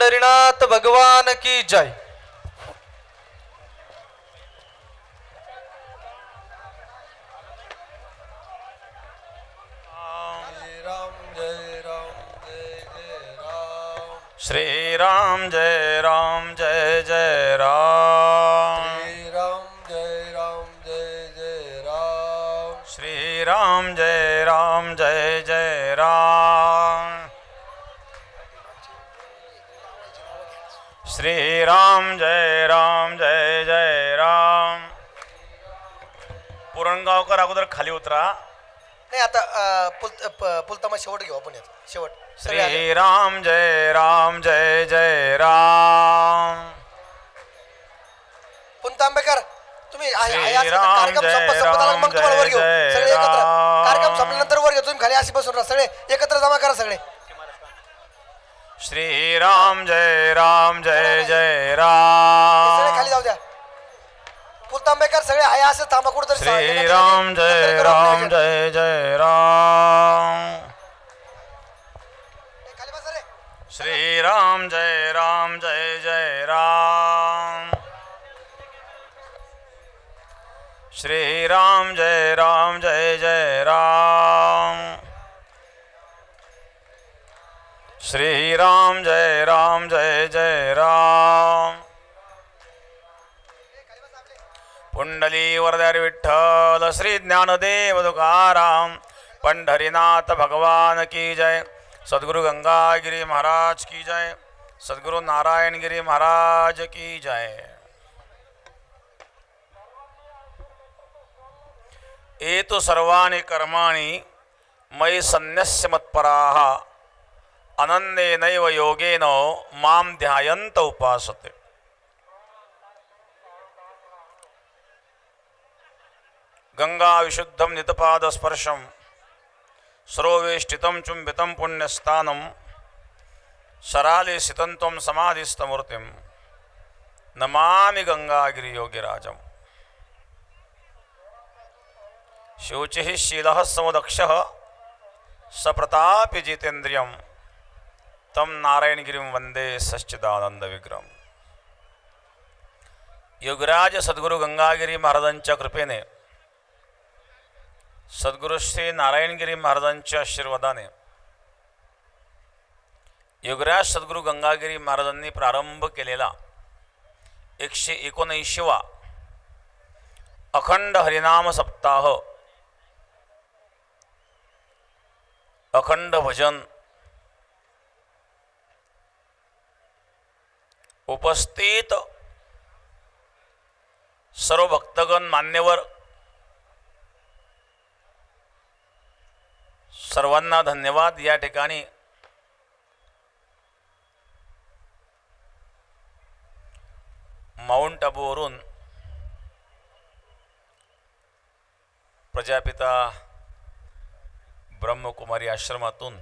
पंढरीनाथ भगवान की जय। श्री राम जय राम जय जय राम। श्री राम जय राम जय जय राम। श्री राम जय राम जय जय राम। पुरणगावकर अगोदर खाली उतरा. नाही आता पुलतामा शेवट घेऊ आपण यात शेवट. श्री राम जय राम जय जय राम. पुंतांबेकर तुम्ही श्री राम जय राम मग तुम्हाला वर घेऊ जय सगळे एकत्र. राम. कार्यक्रम संपल्यानंतर वर घेऊ. तुम्ही खाली अशी बसून राहा. सगळे एकत्र जमा करा सगळे. श्री राम जय राम जय जय सगळे राम. खाली जाऊ द्या. पुलतांबेकर सगळे आहे असं थांबा कुठं श्री राम जय राम जय जय राम. खाली बसा रे. श्री राम जय राम जय जय राम. श्री राम जय राम जय जय राम. श्री राम जय राम जय जय राम. पुंडली वरदारी विठ्ठल श्री ज्ञानदेव तुकाराम पंढरीनाथ भगवान की जय. सद्गुरु गंगागिरी महाराज की जय. सद्गुरु नारायणगिरी महाराज की जय. एतु सर्वाणि कर्माणि मयि सन्न्यस्य मत्पराः अनन्येनैव योगेन मां ध्यायन्त उपासते. गंगा विशुद्धं नितपादस्पर्शं सरोवेष्टितं चुंबितं पुण्यस्थानं शराले सितं त्वं समाधिस्थमूर्तिं नमामि गंगागिरियोगिराजम्. शोचिः शीलः समुदक्षः सप्रतापि जितेन्द्रियं तं नारायणगिरिं वन्दे सच्चिदानंदविग्रहम्. योगराज सद्गुरु गंगागिरी महाराजांच्या कृपेने सद्गुरु श्री नारायणगिरी महाराजांच्या आशीर्वादाने योगराज सद्गुरु गंगागिरी महाराजांनी प्रारंभ केलेला 119वा अखंड हरिनाम सप्ताह, अखंड भजन, उपस्थित सर्व भक्तगण मान्यवर सर्वांना धन्यवाद. या ठिकाणी माउंट आबूवरून प्रजापिता ब्रह्मकुमारी आश्रमातून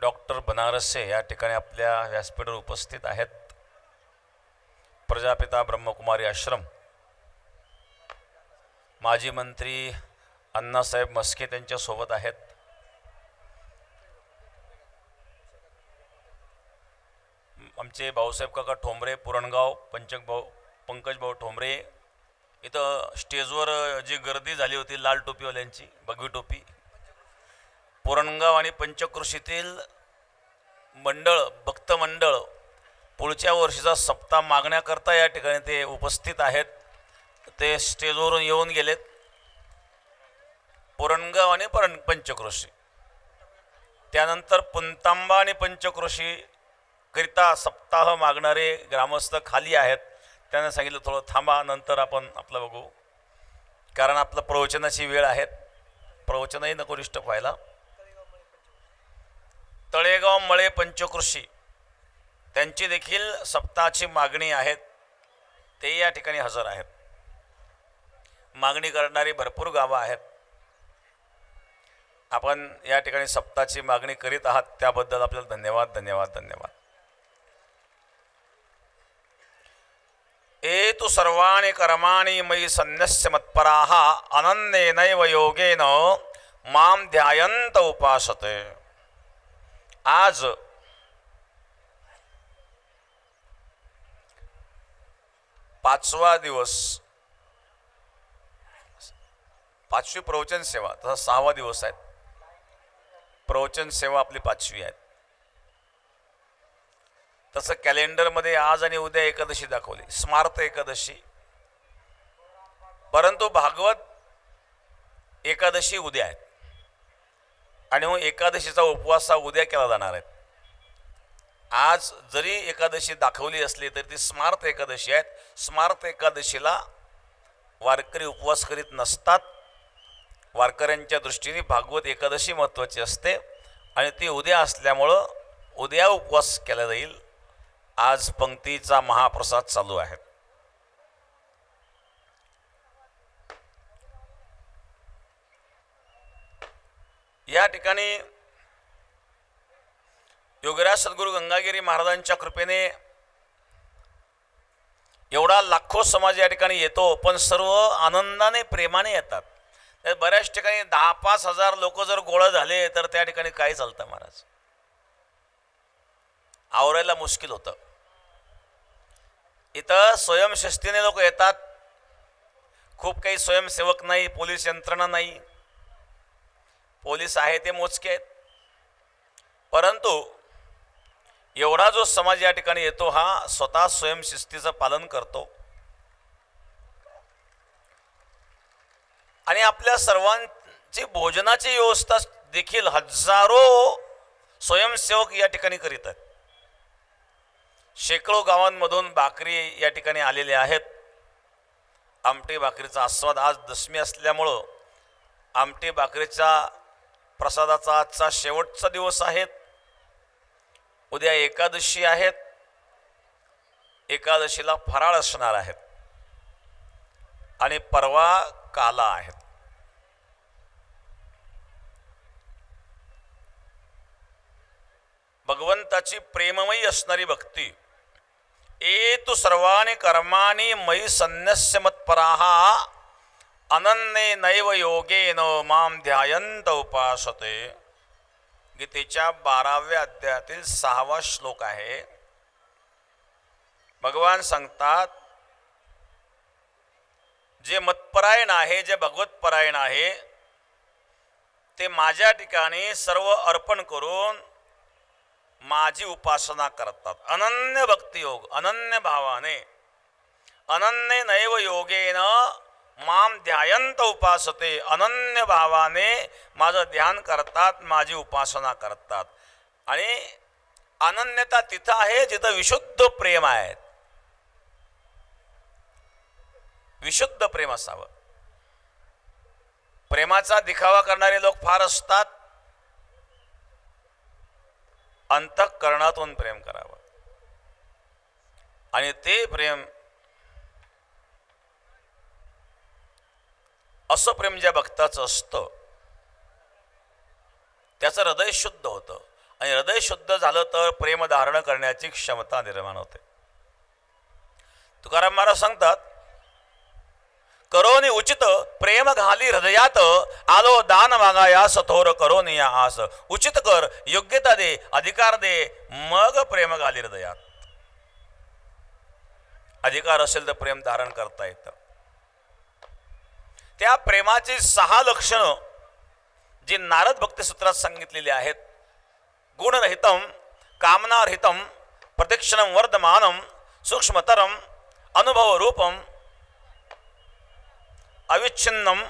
डॉक्टर बनारसे या ठिकाणी आपल्या व्यासपीठावर उपस्थित आहेत. प्रजापिता ब्रह्मकुमारी आश्रम माजी मंत्री अण्णासाहेब मस्के त्यांच्यासोबत आहेत. आमचे भाऊसाहेब काका ठोंबरे पुरणगाव, पंकज भाऊ ठोंबरे. इथं स्टेजवर जी गर्दी झाली होती लाल टोपीवाल्यांची, भगवी टोपी, पुरणगाव आणि पंचक्रोशीतील मंडळ, भक्त मंडळ पुढच्या वर्षीचा सप्ताह मागण्याकरता या ठिकाणी ते उपस्थित आहेत. ते स्टेजवरून येऊन गेलेत. पुरणगाव आणि पंचक्रोशी, त्यानंतर पुंतांबा आणि पंचक्रोशी करिता सप्ताह मागणारे ग्रामस्थ खाली आहेत. त्यांना सांगितलं थोडं थांबा, नंतर आपण आपलं बघू, कारण आपलं प्रवचनाची वेळ आहे. प्रवचनही नको डिस्टर्ब व्हायला. तळेगाव मळे पंचक्रोशी त्यांची देखील सप्ताहाची मागणी आहे. ते या ठिकाणी हजर आहेत. मागणी करणारी भरपूर गावं आहेत. आपण या ठिकाणी सप्ताहाची मागणी करीत आहात त्याबद्दल आपल्याला धन्यवाद धन्यवाद धन्यवाद. एतु सर्वाणि कर्माणि मयि सन्न्यस्य मत्पराः अनन्येनैव योगेन मां ध्यायन्त उपासते. आज पाचवा दिवस, पाचवी प्रवचन सेवा, तसा 6वा दिवस आहे. प्रवचन सेवा आपली 5वी आहे. तसं कॅलेंडरमध्ये आज आणि उद्या एकादशी दाखवली, स्मार्त एकादशी. परंतु भागवत एकादशी उद्या आहे आणि मग एकादशीचा उपवास हा उद्या केला जाणार आहे. आज जरी एकादशी दाखवली असली तरी ती स्मार्त एकादशी आहे. स्मार्त एकादशीला वारकरी उपवास करीत नसतात. वारकऱ्यांच्या दृष्टीने भागवत एकादशी महत्त्वाची असते आणि ती उद्या असल्यामुळं उद्या उपवास केला जाईल. आज पंक्तीचा महाप्रसाद चालू आहे. या ठिकाणी योगीराज सद्गुरू गंगागिरी महाराजांच्या कृपेने एवढा लाखो समाज या ठिकाणी येतो, पण सर्व आनंदाने प्रेमाने येतात. बऱ्याच ठिकाणी 10-5 हजार लोक जर गोळा झाले तर त्या ठिकाणी काय चालतं महाराज, आवरायला मुश्किल होतं. इथं स्वयंशिस्तीने लोक येतात. खूप काही स्वयंसेवक नाही, पोलीस यंत्रणा नाही. पोलीस आहे ते मोजके आहेत, परंतु एवढा जो समाज या ठिकाणी येतो हा स्वतः स्वयंशिस्तीचं पालन करतो आणि आपल्या सर्वांची भोजनाची व्यवस्था देखील हजारो स्वयंसेवक या ठिकाणी करीत आहेत. शेकडो गावांमधून भाकरी या ठिकाणी आलेले आहेत. आमटी भाकरीचा आस्वाद, आज दशमी असल्यामुळं आमटी भाकरीचा प्रसादाचा आजचा शेवटचा दिवस आहे. उद्या एकादशी आहेत. एकादशीला फराळ असणार आहेत आणि परवा काला आहेत. भगवंताची प्रेममयी असणारी भक्ती. एतु सर्वाणि कर्माणि मयि संन्यस्य मत्पराः अनन्ये नैव योगेन माम ध्यायंत उपासते. गीतेच्या 12व्या अध्यायातील 6वा श्लोक आहे. भगवान सांगतात, जे मतपरायण आहे, जे भगवतपरायण आहे, ते माझ्या ठिकाणी सर्व अर्पण करून माझी उपासना करतात. अनन्य भक्ती योग, अनन्य भावाने, अनन्य नैव योगेन माम ध्यायंत उपासते. अनन्य भावाने माझं ध्यान करतात, माझी उपासना करतात. आणि अनन्यता तिथं आहे जिथं विशुद्ध प्रेम आहे. विशुद्ध प्रेम असावं. प्रेमाचा दिखावा करणारे लोक फार असतात. अंतःकरणातून प्रेम करावं आणि ते प्रेम, असं प्रेम ज्या भक्ताचं असतं त्याचं हृदय शुद्ध होतं आणि हृदय शुद्ध झालं तर प्रेम धारण करण्याची क्षमता निर्माण होते. तुकाराम महाराज सांगतात, करोनी उचित प्रेम घाली हृदयात, आलो दान मागायास थोर करोनी या आस. उचित कर, योग्यता दे, अधिकार दे, मग प्रेम घाली हृदयात. अधिकार असेल तर प्रेम धारण करता येतं. त्या प्रेमाची 6 लक्षणं जी नारद भक्तिसूत्रात सांगितलेली आहेत. गुणरहितम, कामनारहितम, प्रतीक्षणम वर्धमानम, सूक्ष्मतरम, अनुभव रूपम, अविच्छिन्नम,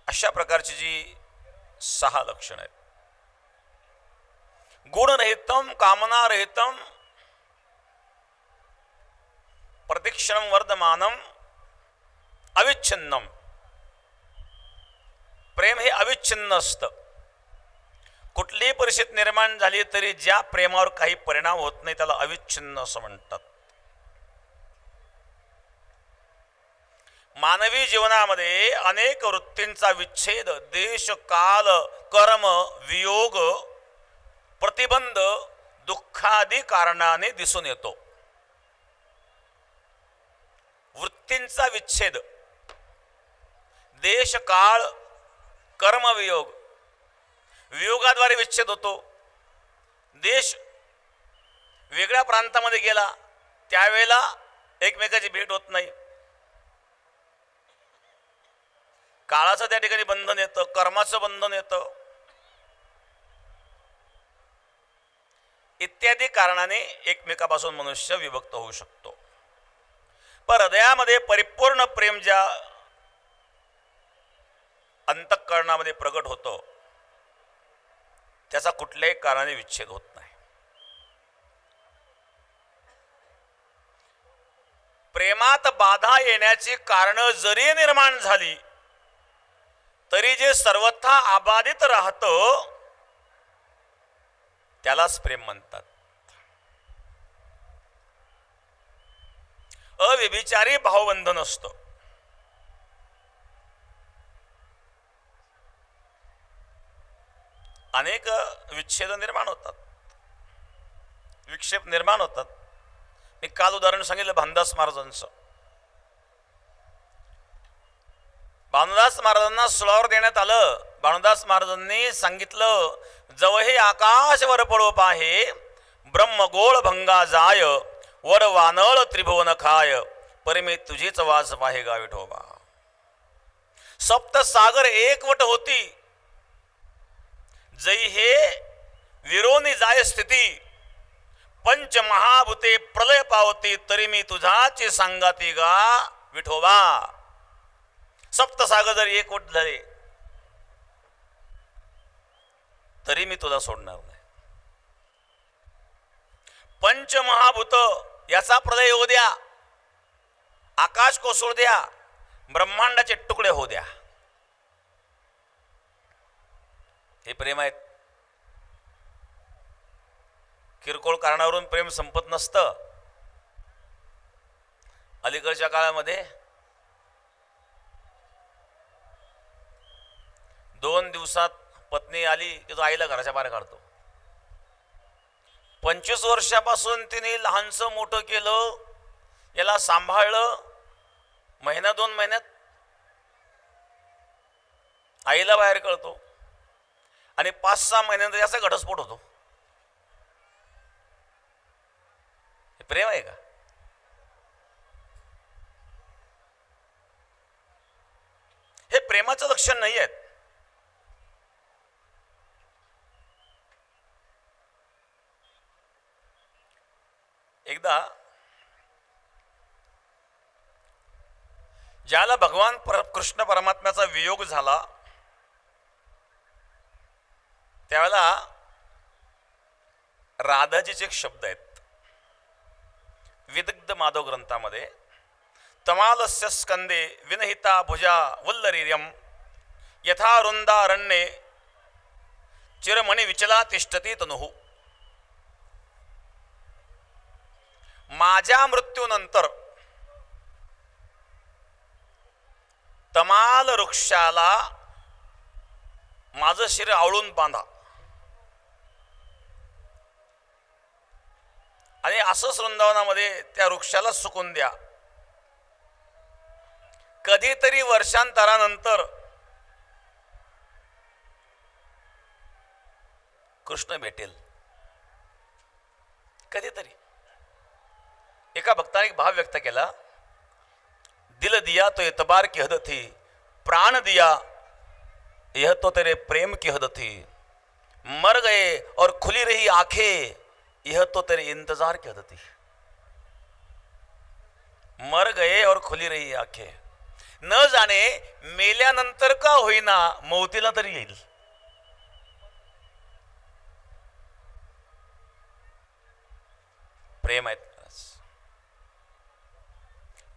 अशा प्रकारची जी 6 लक्षणं आहेत. गुणरहितम, कामनारहितम, प्रतीक्षणम वर्धमानम, अविच्छिन्नम. प्रेम हे अविच्छिन्न असतं. कुठलीही परिस्थिती निर्माण झाली तरी ज्या प्रेमावर काही परिणाम होत नाही त्याला अविच्छिन्न असं म्हणतात. मानवी जीवनामध्ये अनेक वृत्तींचा विच्छेद, देश, काल, कर्म, वियोग, प्रतिबंध, दुःखादी कारणाने दिसून येतो. वृत्तींचा विच्छेद, देश काळ कर्मवियोग, वियोगाद्वारे विच्छेद होतो. देश वेगळ्या प्रांतामध्ये गेला त्यावेळेला एकमेकाची भेट होत नाही. काळाचं त्या ठिकाणी बंधन येतं, कर्माचं बंधन येतं, इत्यादी कारणाने एकमेकापासून मनुष्य विभक्त होऊ शकतो. पण हृदयामध्ये परिपूर्ण प्रेम ज्या अंतःकरणामध्ये प्रगट होतो त्याचा कुठल्याही कारणाने विच्छेद होत नाही. प्रेमात बाधा येण्याची कारणं जरी निर्माण झाली तरी जे सर्वथा अबाधित राहतं त्यालाच प्रेम म्हणतात. अव्यभिचारी भावबंधन असतं. अनेक विच्छेद निर्माण होतात, विक्षेप निर्माण होतात. मी काल उदाहरण सांगितलं भानुदास महाराजांचं. भानुदास महाराजांना सुळावर देण्यात आलं. भानुदास महाराजांनी सांगितलं, जवहे आकाशवर पडो पाहे, ब्रह्मगोळ भंगा जाय, वर वानळ त्रिभुवन खाय, परमे तुझीच वास पाहे गा विठोबा. सप्त सागर एकवट होती, जई हे विरोनी जाय स्थिती, पंच महाभूते प्रलय पावती, तरी मी तुझाची सांगाती गा विठोबा. सप्तसागर जर एकवट झाले तरी मी तुला सोडणार नाही. पंचमहाभूत याचा प्रलय होऊ द्या, आकाश कोसळू द्या, ब्रह्मांडाचे तुकडे होऊ द्या, हे प्रेम आहेत. किरकोळ कारणावरून प्रेम संपत नसतं. अलीकडच्या काळामध्ये 2 दिवसात पत्नी आली की तो आईला घराच्या बाहेर काढतो. 25 वर्षापासून तिने लहानसं मोठं केलं, याला सांभाळलं, महिना 2 महिन्यात आईला बाहेर कळतो आणि 5-6 महिन्यानंतर याचा घटस्फोट होतो. हे प्रेम आहे का? हे प्रेमाचं लक्षण नाही आहे. एकदा ज्याला भगवान कृष्ण परमात्म्याचा वियोग झाला त्यावेळेला राधाजीचे एक शब्द आहेत विदग्ध माधव ग्रंथामध्ये. तमालस्य स्कंदे विनहिता भुजा वल्लरीर्यम यथा रुंदारण्ये चिरमणि विचला तिष्ठती तनुः. माझ्या मृत्यूनंतर तमाल वृक्षाला माझं शरीर आवळून बांधा आणि असंच वृंदावनामध्ये त्या वृक्षाला सुकून द्या. कधीतरी वर्षांतरानंतर कृष्ण भेटेल. कधीतरी एका भक्ताने एक भाव व्यक्त केला, दिल दिया तो एतबार की हद थी, प्राण दिया यह तो तेरे प्रेम की हद थी, मर गए और खुली रही आंखें यह तो तेरे इंतजार की हद थी. मर गए और खुली रही आंखें, न जाणे मेल्यानंतर का होईना मौतीला तरी येईल. प्रेम आहेत.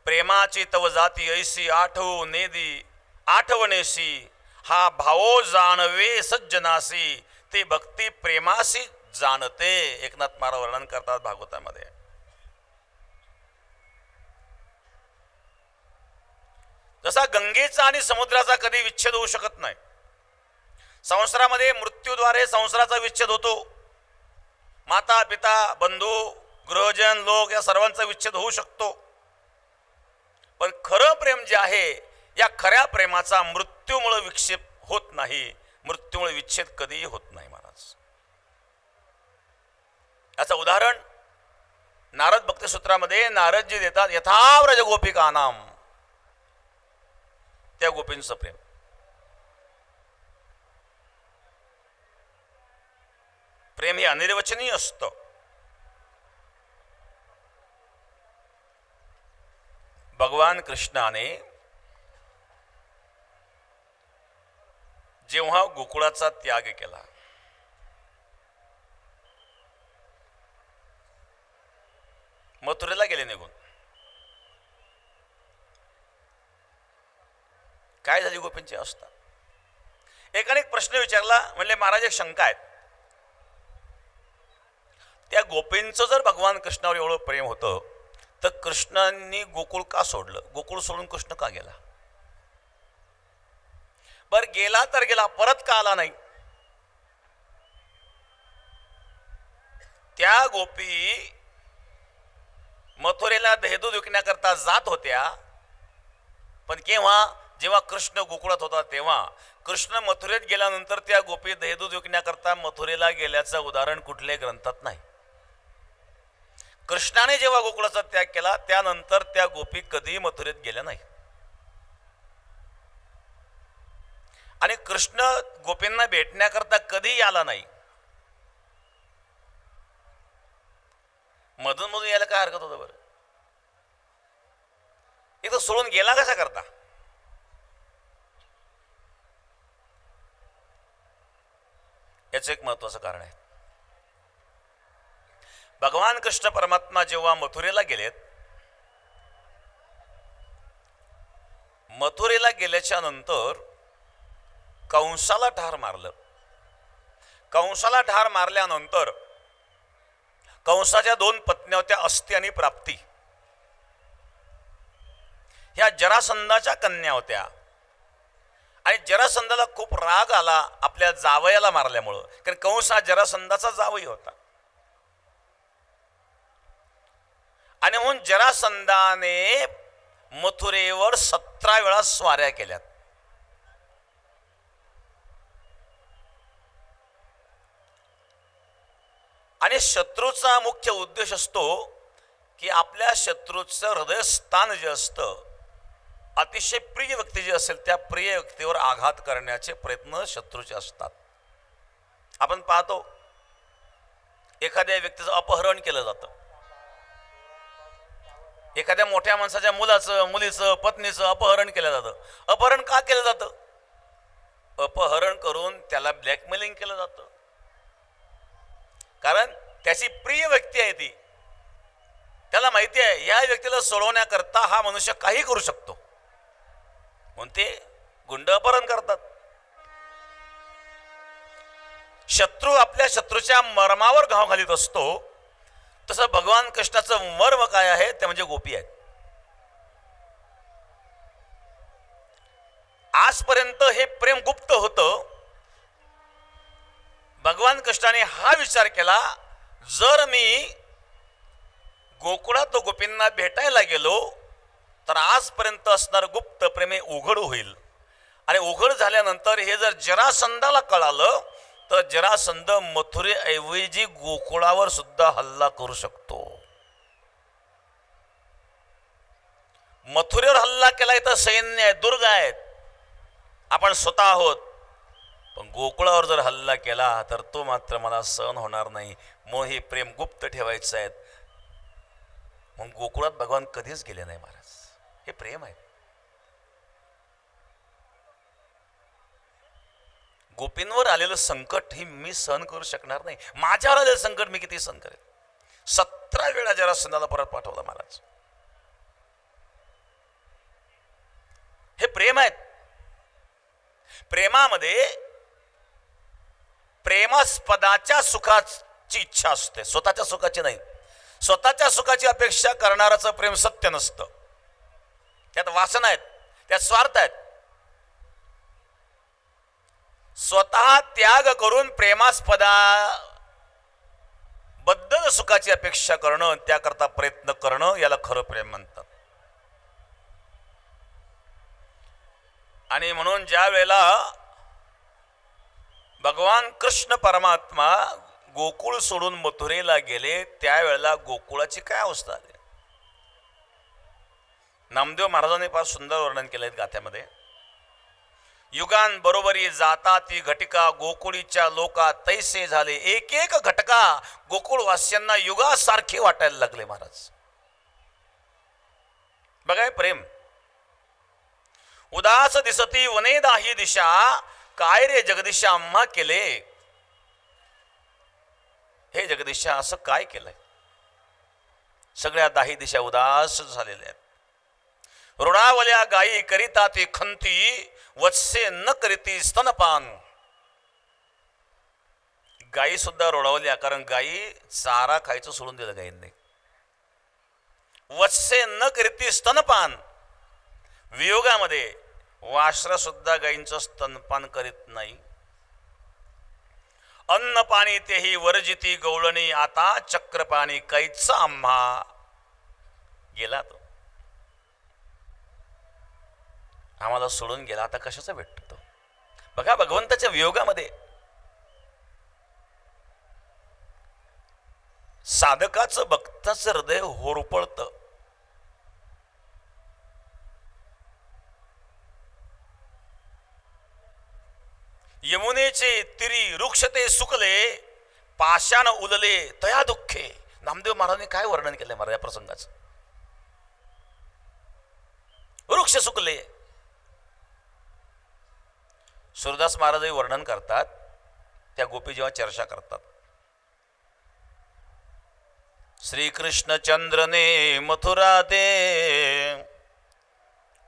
प्रेमाची तव जाती ऐसी आठवू नेदी आठवणेसी, हा भावो जाणवे सज्जनासी, ते भक्ती प्रेमासी जाणते. एकनाथ महाराज वर्णन करतात भागवतामध्ये. जसा गंगेचा आणि समुद्राचा कधी विच्छेद होऊ शकत नाही, संसारामध्ये मृत्यूद्वारे संसाराचा विच्छेद होतो. माता पिता बंधू गृहजन लोक या सर्वांचा विच्छेद होऊ शकतो. पण खरं प्रेम जे आहे या खऱ्या प्रेमाचा मृत्यूमुळे विक्षेप होत नाही, मृत्यूमुळे विच्छेद कधीही होत नाही महाराज. याचं उदाहरण नारद भक्तिसूत्रामध्ये नारदजी देतात. यथाव्रज गोपिका नाम, त्या गोपींचं प्रेम. प्रेम हे अनिर्वचनीय असतं. भगवान कृष्णाने जेव्हा गोकुळाचा त्याग केला, मथुरेला गेले निघून. काय झाली गोपींची अवस्था? एकाने एक प्रश्न विचारला, म्हणले महाराज एक शंका आहेत. त्या गोपींचं जर भगवान कृष्णावर एवढं प्रेम होतं तर कृष्णांनी गोकुळ का सोडलं? गोकुळ सोडून कृष्ण का गेला? बर गेला तर गेला, परत का आला नाही? त्या गोपी मथुरेला दहीदूध विकण्याकरता जात होत्या, पण केव्हा? जेव्हा कृष्ण गोकुळात होता तेव्हा. कृष्ण मथुरेत गेल्यानंतर त्या गोपी दहीदूध विकण्याकरता मथुरेला गेल्याचं उदाहरण कुठल्याही ग्रंथात नाही. कृष्णाने जेव्हा गोकुळाचा त्याग केला त्यानंतर त्या गोपी कधीही मथुरेत गेल्या नाही. आणि कृष्ण गोपींना भेटण्याकरता कधीही आला नाही. मधून मधून यायला काय हरकत होतं बरं? इथं सोडून गेला कसा करता? याचं एक महत्वाचं कारण आहे. भगवान कृष्ण परमात्मा जेव्हा मथुरेला गेलेत, मथुरेला गेल्याच्या नंतर कंसाला ठार मारलं. कंसाला ठार मारल्यानंतर कंसाच्या 2 पत्न्या होत्या, अस्ती आणि प्राप्ती. ह्या जरासंधाच्या कन्या होत्या. आणि जरासंधाला खूप राग आला आपल्या जावयाला मारल्यामुळं, कारण कंस हा जरासंधाचा जावई होता. आणि म्हणून जरासंधाने मथुरेवर 17 वेळा स्वाऱ्या केल्यात. आणि शत्रूचा मुख्य उद्देश असतो की आपल्या शत्रूचं हृदयस्थान जे असतं, अतिशय प्रिय व्यक्ती जी असेल त्या प्रिय व्यक्तीवर आघात करण्याचे प्रयत्न शत्रूचे असतात. आपण पाहतो एखाद्या व्यक्तीचं अपहरण केलं जातं, एखाद्या मोठ्या माणसाच्या मुलाचं, मुलीचं, पत्नीचं अपहरण केलं जातं. अपहरण का केलं जातं? अपहरण करून त्याला ब्लॅकमेलिंग केलं जातं. कारण त्याची प्रिय व्यक्ती आहे ती, त्याला माहिती आहे या व्यक्तीला सोडवण्याकरता हा मनुष्य काही करू शकतो, म्हणून ते गुंड अपहरण करतात. शत्रू आपल्या शत्रूच्या मर्मावर घाव घालीत असतो, तसं भगवान कृष्णाचं मर्म काय आहे ते म्हणजे गोपी आहेत. आजपर्यंत हे प्रेम गुप्त होतं. भगवान कृष्णाने हा विचार केला, जर मी गोकुळात गोपींना भेटायला गेलो तर आजपर्यंत असणार गुप्त प्रेम हे उघड होईल. आणि उघड झाल्यानंतर हे जर जरासंधाला कळालं तर जरासंध मथुरेऐवजी गोकुळावर सुद्धा हल्ला करू शकतो. मथुरेवर हल्ला केलाय तर सैन्य आहे, दुर्ग आहेत, आपण स्वतः आहोत. पण गोकुळावर जर हल्ला केला तर तो मात्र मला सहन होणार नाही. मग हे प्रेम गुप्त ठेवायचं आहे. मग गोकुळात भगवान कधीच गेले नाही महाराज. हे प्रेम आहे. गोपींवर आलेलं संकट हे मी सहन करू शकणार नाही. माझ्यावर आलेलं संकट मी किती सहन करेल? 17 वेळा जरासंधाला परत पाठवलं महाराज. हे प्रेम आहेत. प्रेमामध्ये प्रेमास्पदाच्या सुखाची इच्छा असते, स्वतःच्या सुखाची नाही. स्वतःच्या सुखाची अपेक्षा करणाराचं प्रेम सत्य नसतं. त्यात वासना आहेत, त्यात स्वार्थ आहेत. स्वतः त्याग करून प्रेमास्पदा बद्दल सुखाची अपेक्षा करणं, त्याकरता प्रयत्न करणं, याला खरं प्रेम म्हणतात. आणि म्हणून ज्या वेळेला भगवान कृष्ण परमात्मा गोकुळ सोडून मथुरेला गेले त्यावेळेला गोकुळाची काय अवस्था आली. नामदेव महाराजांनी फार सुंदर वर्णन केलंय गाथ्यामध्ये. युगान बरोबरी जाता ती घटिका गोकुळीच्या लोका तैसे झाले. एक एक घटका गोकुळवासियांना युगासारखे वाटायला लागले महाराज. बघाय प्रेम. उदास दिसती वने दाही दिशा काय रे जगदीशा आम्हा केले. हे जगदीशा असं काय केलंय. सगळ्या दाही दिशा उदास झालेल्या आहेत. रुणावल्या गायी करिता ती खंती वत्से न करीती स्तनपान. गायी सुद्धा रोडावल्या कारण गायी चारा खायचं सोडून दिलं गायींनी. वत्से न करीती स्तनपान. वियोगामध्ये वासरा सुद्धा गायींचं स्तनपान करीत नाही. अन्न पाणी तेही वर्जिती गवळणी आता चक्रपाणी कैचा आम्हा गेला. तो आम्हाला सोडून गेला. आता कशाचा भेटतो तो. बघा भगवंताच्या वियोगामध्ये साधकाचं भक्ताचं हृदय होरपळतं. यमुनेचे तिरी वृक्षते सुकले पाषाण उलले तया दुःखे. नामदेव महाराजांनी काय वर्णन केलंय महाराज या प्रसंगाचं. वृक्ष सुकले. सूरदास महाराजही वर्णन करतात. त्या गोपी जेव्हा चर्चा करतात. श्रीकृष्ण चंद्र ने मथुरा दे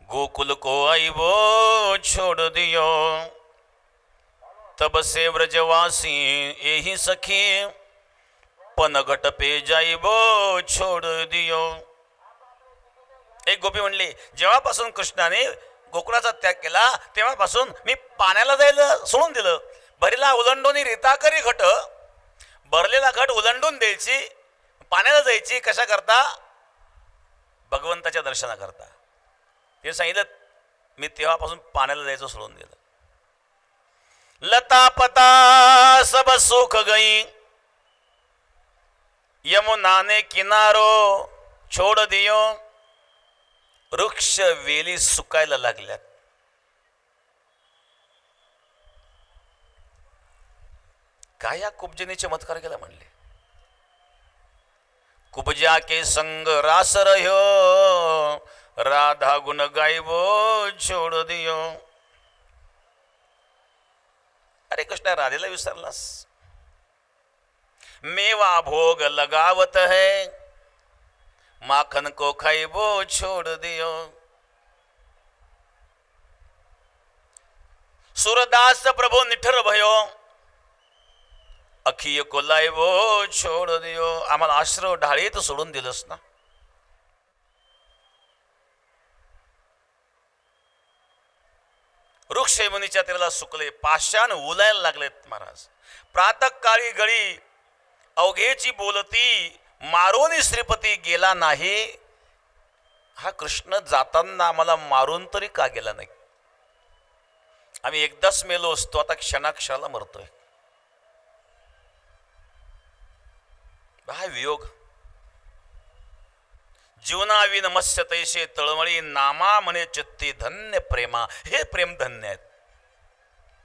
गोकुल को आईबो छोड़ दियो तब से व्रजवासी यही सखी पनघट पे जाईबो छोड़ दियो. एक गोपी म्हणली जेव्हापासून कृष्णाने गोकुळाचा त्याग केला तेव्हापासून मी पाण्याला जायला सोडून दिलं. भरीला उलंडून रीता करी घट. भरलेला घट उलंडून द्यायची पाण्याला जायची. कशा करता. भगवंताच्या दर्शना करता. ते सांगितलं मी तेव्हापासून पाण्याला जायचं सोडून दिलं. लता पता सब सुख गई यमुना ने किनारो छोड़ दियो. वृक्ष वेली सुकायला लागल्यात. काय या कुब्जनी चमत्कार केला म्हणले. कुब्जा के संग रास रह्यो राधा गुण गायबो छोड़ दियो. अरे कृष्णा राधेला विसरलास. मेवा भोग लगावत है माखन को खाइबो छोड़ दियो. सूरदास प्रभु निठर भयो अखिय को लाइबो छोड़ दियो. आम्हाला आश्रव ढाळीत सोडून दिलंस ना. वृक्ष यमुनीच्या तीराला सुकले. पाषाण उलायला लागलेत महाराज. प्रातःकाळी गळी अवघेची बोलती मारोनी श्रीपती गेला नाही. हा कृष्ण जाताना आम्हाला मारून तरी का गेला नाही. आम्ही एकदाच मेलो असतो आता क्षणाक्षणाला मरतोय. हा वियोग. जीवनाविन मत्स्य तैसे तळमळी नामा म्हणे चित्ती धन्य प्रेमा. हे प्रेम धन्य आहेत.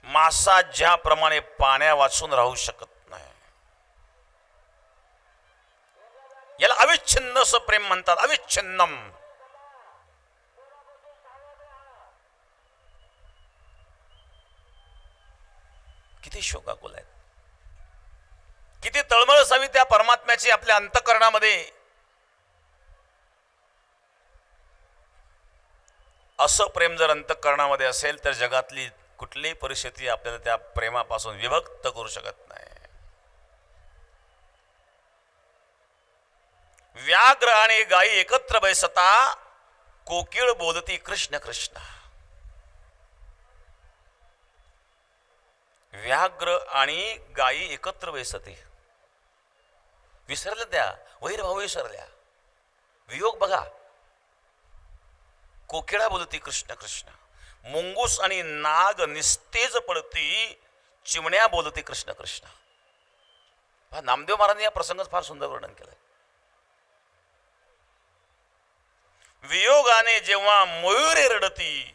मासा ज्याप्रमाणे पाण्या वाचून राहू शकत नाही याला अविच्छिन्न असं प्रेम म्हणतात. अविच्छिन्नम. किती शोकाकुल आहेत. किती तळमळ असावी त्या परमात्म्याची आपल्या अंतःकरणामध्ये. असं प्रेम जर अंतःकरणामध्ये असेल तर जगातली कुठलीही परिस्थिती आपल्याला त्या प्रेमापासून विभक्त करू शकत नाही. व्याघ्र आणि गायी एकत्र बैसता कोकिळ बोलती कृष्ण कृष्ण. व्याघ्र आणि गायी एकत्र बैसते. विसरल्या त्या वैरभाव विसरल्या. वियोग बघा. कोकिळा बोलती कृष्ण कृष्ण. मुंगूस आणि नाग निस्तेज पडती, चिमण्या बोलती कृष्ण कृष्ण. नामदेव महाराजांनी या प्रसंगात फार सुंदर वर्णन केलंय. वियोगाने जेव्हा मयुरे रडती,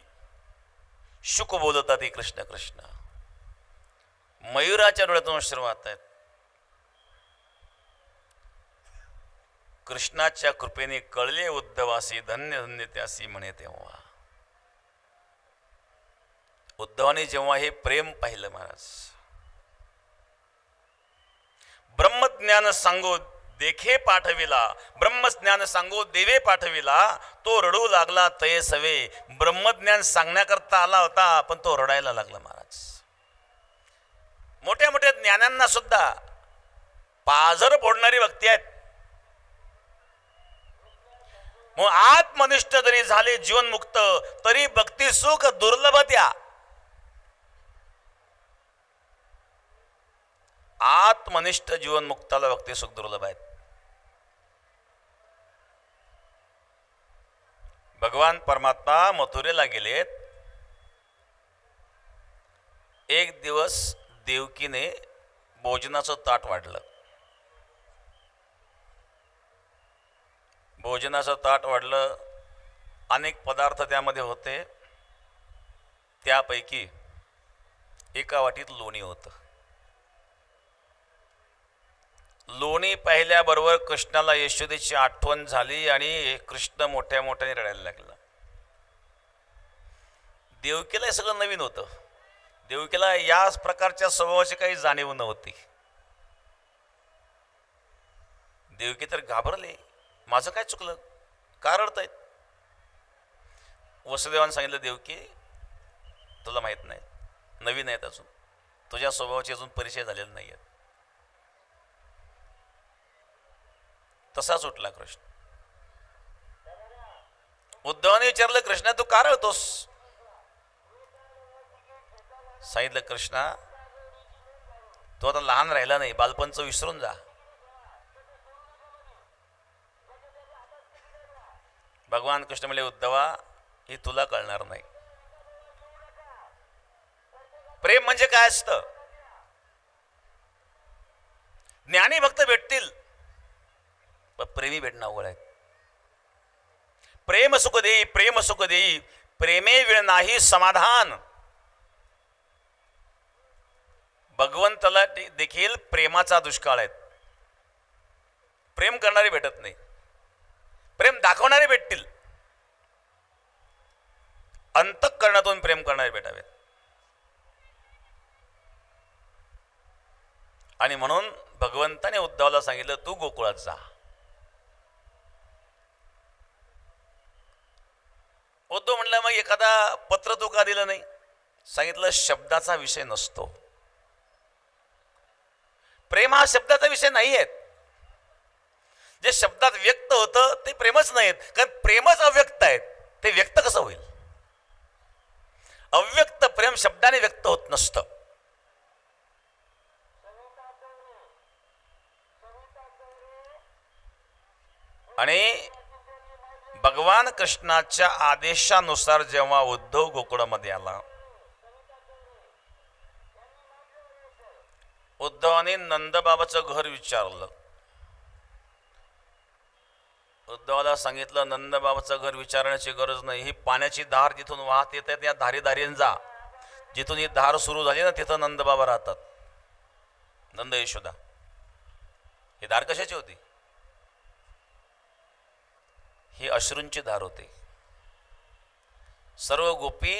शुक बोलतात ती कृष्ण कृष्ण. मयुराच्या डोळ्यातून अश्रू वाहत आहेत. कृष्णाच्या कृपेने कळले उद्धवासी, धन्य धन्य त्यासी म्हणे तेव्हा. उद्धवाने जेव्हा हे प्रेम पाहिलं महाराज, ब्रह्मज्ञान सांगो देखे पाठविला, ब्रह्मज्ञान सांगो देवे पाठविला, तो रडू लागला तये सवे. ब्रह्मज्ञान सांगण्याकरता आला होता, पण तो रडायला लागला महाराज. मोठ्या मोठ्या ज्ञानांना सुद्धा पाझर फोडणारी भक्ती आहेत. मग आत्मनिष्ठ जरी झाले जीवनमुक्त, तरी भक्ती सुख दुर्लभ त्या. आत्मनिष्ठ जीवनमुक्ताला भक्ती सुख दुर्लभ आहेत. भगवान परमात्मा मथुरेला गेलेत. एक दिवस देवकीने भोजनाचं ताट वाढलं. भोजनाचं ताट वाढलं, अनेक पदार्थ त्यामध्ये होते. त्यापैकी एका वाटीत लोणी होतं. लोणी पाहिल्याबरोबर कृष्णाला यशोदेची आठवण झाली आणि कृष्ण मोठ्या मोठ्याने रडायला लागला. देवकीला हे सगळं नवीन होतं. देवकीला या प्रकारच्या स्वभावाची काही जाणीव नव्हती. देवकी तर घाबरले, माझं काय चुकलं, का रडतायत? वसुदेवाने सांगितलं, देवकी तुला माहित नाही, नवीन आहेत अजून, तुझ्या स्वभावाचे अजून परिचय झालेला नाही आहेत. तसाच उठला कृष्ण. उद्धवाने विचारलं, कृष्णा तू का रडतोस? सांगितलं, कृष्णा तू आता लहान राहिला नाही, बालपणचं विसरून जा. भगवान कृष्ण म्हणले, उद्धवा हे तुला कळणार नाही. प्रेम म्हणजे काय असतं? ज्ञानी भक्त भेटतील, पण प्रेमी भेटणं अवघड आहे. प्रेम सुख देई, प्रेम सुख देई, प्रेमे वेळ नाही समाधान. भगवंताला देखील प्रेमाचा दुष्काळ आहे. प्रेम करणारे भेटत नाही, प्रेम दाखवणारे भेटतील. अंतःकरणातून प्रेम करणारे भेटावेत. आणि म्हणून भगवंताने उद्धवाला सांगितलं, तू गोकुळात जा. उद्धव म्हणला, मग एखादा पत्र तू का दिलं नाही? सांगितलं, शब्दाचा विषय नसतो. प्रेम हा शब्दाचा विषय नाही आहे. जे शब्दात व्यक्त होतं ते प्रेमच नाहीत, कारण प्रेमच अव्यक्त आहेत. ते व्यक्त कसं होईल? अव्यक्त प्रेम शब्दाने व्यक्त होत नसतं. आणि भगवान कृष्णाच्या आदेशानुसार जेव्हा उद्धव गोकुळामध्ये आला, उद्धवाने नंदबाबाचं घर विचारलं. उद्धवाला सांगितलं, नंदबाबाचं घर विचारण्याची गरज नाही, ही पाण्याची धार जिथून वाहत येते त्या धारीदारीने जा. जिथून ही धार सुरू झाली ना, तिथं नंदबाबा राहतात, नंद यशोदा. ही धार कशाची होती? ही अश्रूंची धार होती. सर्व गोपी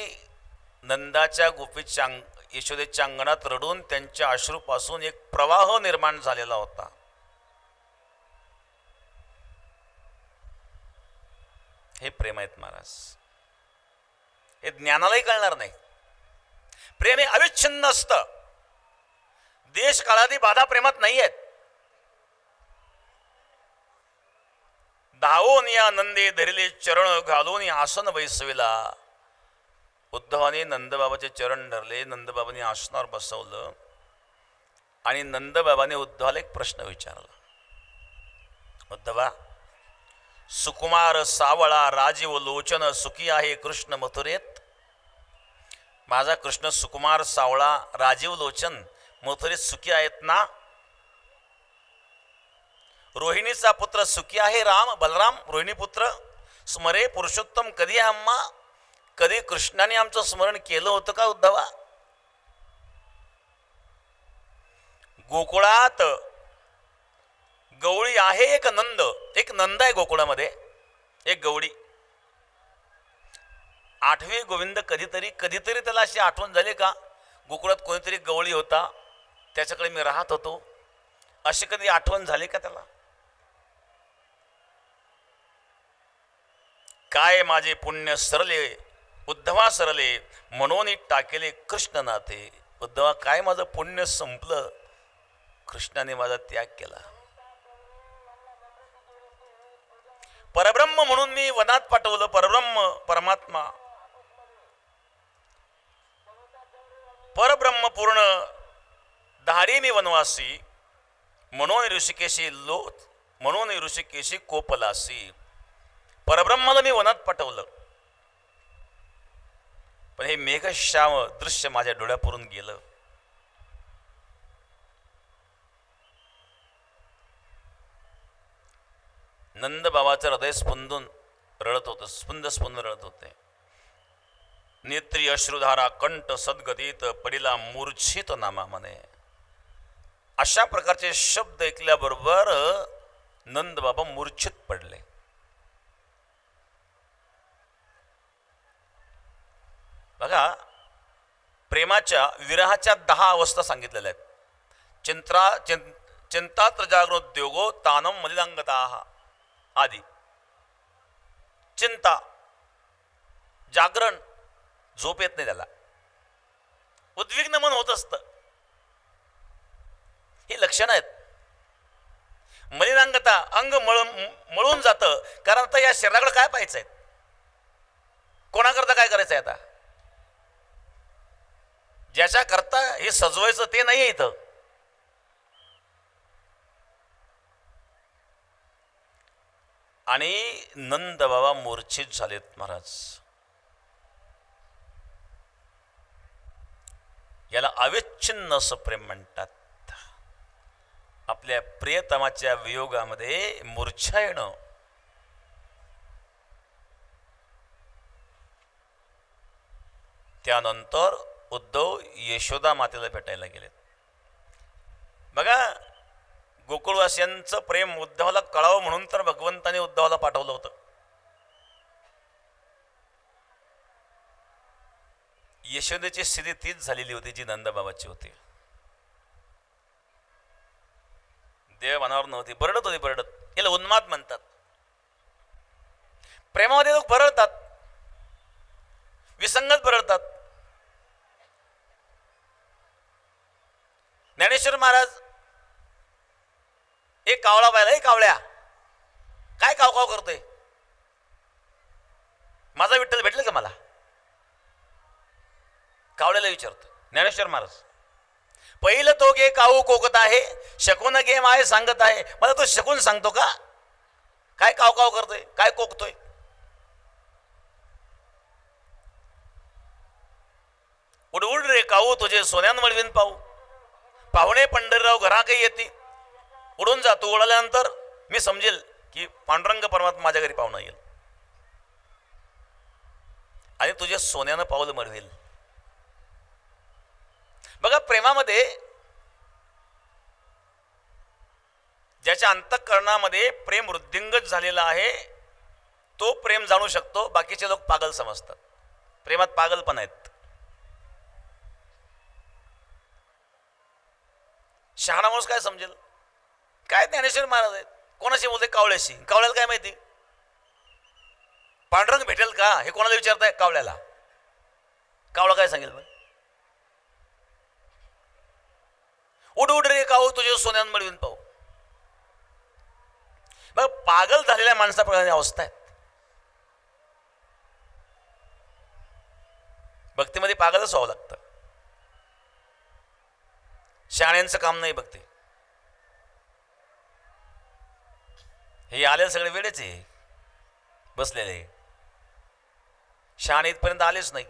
नंदाच्या गोपीच्या यशोदेच्या अंगणात रडून त्यांच्या अश्रूपासून एक प्रवाह निर्माण झालेला होता. हे प्रेम आहेत महाराज. हे ज्ञानालाही कळणार नाही. प्रेम हे अविच्छिन्न असतं. देश काळादी बाधा प्रेमात नाही आहेत. धावून या नंदे धरिले चरण, घालून आसन बैसविला. उद्धवाने नंदबाबाचे चरण धरले, नंदबाबांनी आसनावर बसवलं आणि नंदबाबाने उद्धवाला एक प्रश्न विचारला. उद्धवा, सुकुमार सावळा राजीव लोचन सुखी आहे कृष्ण मथुरेत. माझा कृष्ण सुकुमार सावळा राजीव लोचन मथुरेत सुखी आहेत ना. रोहिणीचा पुत्र सुखी आहे राम बलराम रोहिणी पुत्र स्मरे पुरुषोत्तम. कधी आम्हा कधी कृष्णाने आमचं स्मरण केलं होतं का उद्धवा. गोकुळात गवळी आहे एक नंद आहे गोकुळामध्ये एक गवळी. आठवे गोविंद कधीतरी त्याला अशी आठवण झाली का गोकुळात कोणीतरी गवळी होता त्याच्याकडे मी राहत होतो, अशी कधी आठवण झाली का त्याला. काय माझे पुण्य सरले उद्धवा सरले म्हणून टाकेले कृष्ण नाथे. उद्धवा काय माझं पुण्य संपलं, कृष्णाने माझा त्याग केला. परब्रह्म म्हणून मी वनात पाठवलं. परब्रह्म परमात्मा परब्रह्म पूर्ण धाडी मी वनवासी म्हणून ऋषिकेशी कोपलासी. परब्रह्माला मी वनात पाठवलं, पण हे मेघश्याम दृश्य माझ्या डोळ्यापुरून गेलं. नंद बाबाचं हृदय स्पंदून रडत होतं, स्पंद रडत होते. नेत्री अश्रुधारा कंठ सद्गतीत पडिला मूर्छित नामा म्हणे. अशा प्रकारचे शब्द ऐकल्याबरोबर नंद बाबा मूर्छित पडले. बघा, प्रेमाच्या विरहाच्या 10 अवस्था सांगितलेल्या आहेत. चिंतात्र जागृद्योगो तानम मलिनांगता आदी. चिंता, जागरण, झोप येत नाही त्याला, उद्विग्न मन होत असतं, ही लक्षणं आहेत. मलिनांगता, अंग मळून जातं, कारण आता या शरीराकडे काय पाहायचंय, कोणाकरता काय करायचंय. आता ज्याच्या करता हे सजवायचं ते नाही इथं. आणि नंद बाबा मूर्छित झालेत महाराज. याला अविच्छिन्न असं प्रेम म्हणतात. आपल्या प्रियतमाच्या वियोगामध्ये मूर्छा येणं. त्यानंतर उद्धव यशोदा मातेला भेटायला गेलेत. बघा, गोकुळवासियांचं प्रेम उद्धवाला कळावं म्हणून तर भगवंताने उद्धवाला पाठवलं होतं. यशोदेची स्थिती तीच झालेली होती जी नंदबाबाची होती. देव मनावर नव्हती, बरडत होती, बरडत. याला उन्माद म्हणतात. प्रेमामध्ये लोक बरळतात, विसंगत बरळतात. ज्ञानेश्वर महाराज एक कावळा पाहिला, एक कावळ्या काय कावकाव करतोय, माझा विठ्ठल भेटले का मला, कावळ्याला विचारतो ज्ञानेश्वर महाराज. पहिलं तो गे काऊ कोकत आहे, शकून गे माय सांगत आहे. मला तो शकून सांगतो का, काय कावकाव करतोय, काय कोकतोय. उड उड रे काऊ तुझे सोन्यान मळवीन पाहू, पाहुणे पंढरीराव घरा काही येते. उडून जा, तू उडाल्यानंतर मी समजेल की पांडुरंग परमात्मा माझ्या घरी पाहुणा येईल आणि तुझे सोन्यानं पाऊल मळवेल. बघा, प्रेमामध्ये ज्याच्या अंतःकरणामध्ये प्रेम वृद्धिंगत झालेला आहे तो प्रेम जाणू शकतो. बाकीचे लोक पागल समजतात. प्रेमात पागल पण आहेत. शहाणा माणूस काय समजेल, काय ज्ञानेश्वर महाराज आहेत, कोणाशी बोलते, कावळ्याशी. कावळ्याला काय माहिती पांडुरंग भेटेल का, हे कोणाला विचारताय, कावळ्याला. कावळा काय सांगेल, उड उड रे काऊ तुझे सोन्यान मळवीन पाहू. बघ, पागल झालेल्या माणसाप्रमाणे अवस्था आहे. भक्तीमध्ये पागलच व्हावं लागतं. शहाण्यांचं काम नाही भक्ती. हे आलेले सगळे वेळेच आहे बसलेले, शहाणे इथपर्यंत आलेच नाही.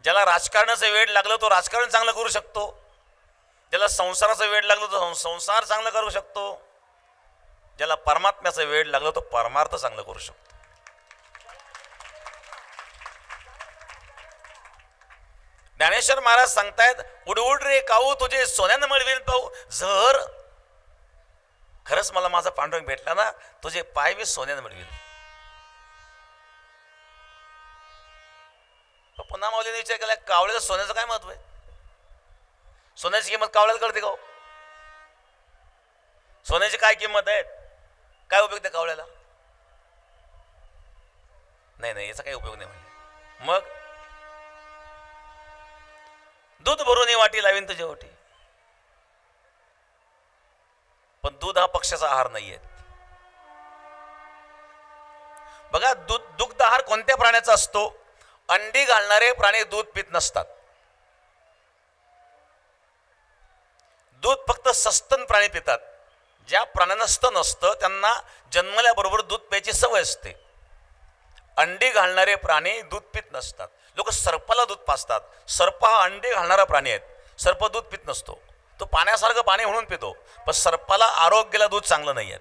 ज्याला राजकारणाचं वेड लागलं तो राजकारण चांगलं करू शकतो, ज्याला संसाराचं वेड लागलं तो संसार चांगला करू शकतो, ज्याला परमात्म्याचं वेड लागलं तो परमार्थ चांगलं करू शकतो. ज्ञानेश्वर महाराज सांगतायत, उडउड रे काऊ तुझे सोन्यानं मिळवेल पाहू. जर खरंच मला माझा पांडुरंग भेटला ना, तुझे पाय मी सोन्यानं मिळवेल. पुन्हा माऊलीने विचार केला, कावळ्याला सोन्याचं काय महत्व आहे? सोन्याची किंमत कावळ्याला कळते का? सोन्याची काय किंमत आहे? काय उपयोग त्या कावळ्याला? नाही, याचा काही उपयोग नाही म्हणजे. मग दूध भरून वाटी लावीन तुझ्या ओटी. पण दूध हा पक्षाचा आहार नाहीये. बघा, दुग्ध आहार कोणत्या प्राण्याचा असतो? अंडी घालणारे प्राणी दूध पित नसतात. दूध फक्त सस्तन प्राणी पितात. ज्या प्राण्यांना स्तन असतं त्यांना जन्मल्याबरोबर दूध प्यायची सवय असते. अंडी घालणारे प्राणी दूध पित नसतात. लोक सर्पाला दूध पाजतात. सर्प हा अंडे घालणारा प्राणी आहे. सर्प दूध पित नसतो, तो पाण्यासारखं पाणी म्हणून पितो. पण सर्पाला आरोग्याला दूध चांगलं नाही आहे.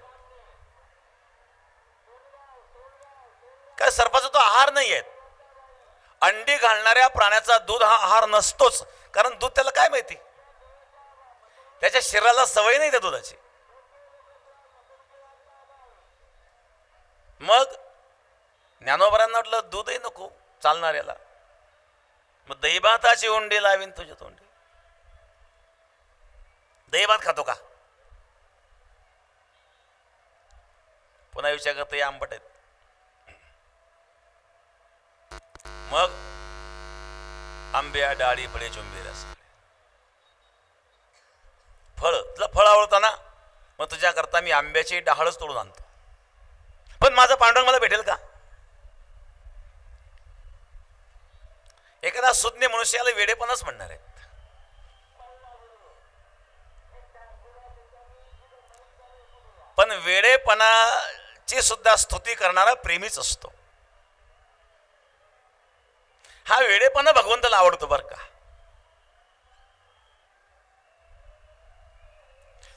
काय सर्पाचा तो आहार नाही आहे. अंडी घालणाऱ्या प्राण्याचा दूध हा आहार नसतोच, कारण दूध त्याला काय माहिती, त्याच्या शरीराला सवय नाही त्या दुधाची. मग ज्ञानोबरांना वाटलं दूधही नको चालणाऱ्याला, मग दहीभाताची उंडी लावीन तुझ्या तोंडी. दहीभात खातो का? पुन्हा विचार करतो, या आंबट आहेत. मग आंब्या डाळी फळे चुंबे रस. फळ तुला फळ आवडतं ना, मग तुझ्या करता मी आंब्याची डहाळच तोडून आणतो. पण माझं पांडुरंग मला भेटेल का? एखादा सुज्ञ मनुष्याला वेडेपणाच म्हणणार आहेत. पण वेडेपणाची सुद्धा स्तुती करणारा प्रेमीच असतो. हा वेडेपणा भगवंताला आवडतो बरं का.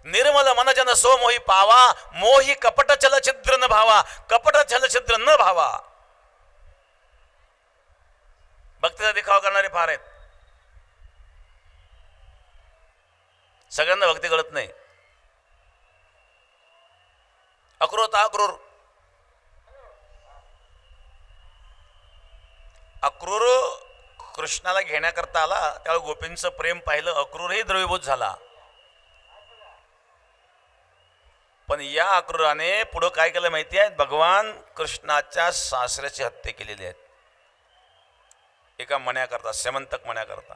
निर्मल मन जन सो मोही पावा, मोही कपट चल छिद्र न भावा, कपट चल छिद्र न भावा. भक्तीचा दिखावा करणारे फार आहेत. सगळ्यांना भक्ती कळत नाही. अक्रूर अक्रूर अक्रूर कृष्णाला घेण्याकरता आला, त्यावेळी गोपींचं प्रेम पाहिलं, अक्रूरही द्रवीभूत झाला. पण या अक्रूराने पुढं काय केलं माहिती आहे? भगवान कृष्णाच्या सासऱ्याची हत्या केलेली आहे. एका मण्याकरता, सेमंतक मण्याकरता.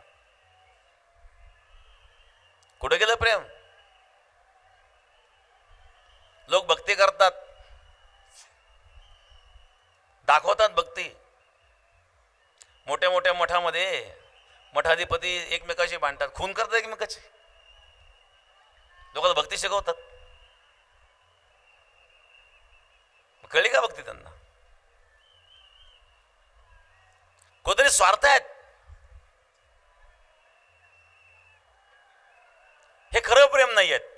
कुठं गेलं प्रेम? लोक भक्ती करतात, दाखवतात भक्ती. मोठ्या मोठ्या मठामध्ये मठाधिपती एकमेकाशी भांडतात, खून करतात एकमेकाचे. लोकांना भक्ती शिकवतात. कळली का भक्ती त्यांना? कोणतरी स्वार्थ आहेत. हे खरं प्रेम नाही आहेत.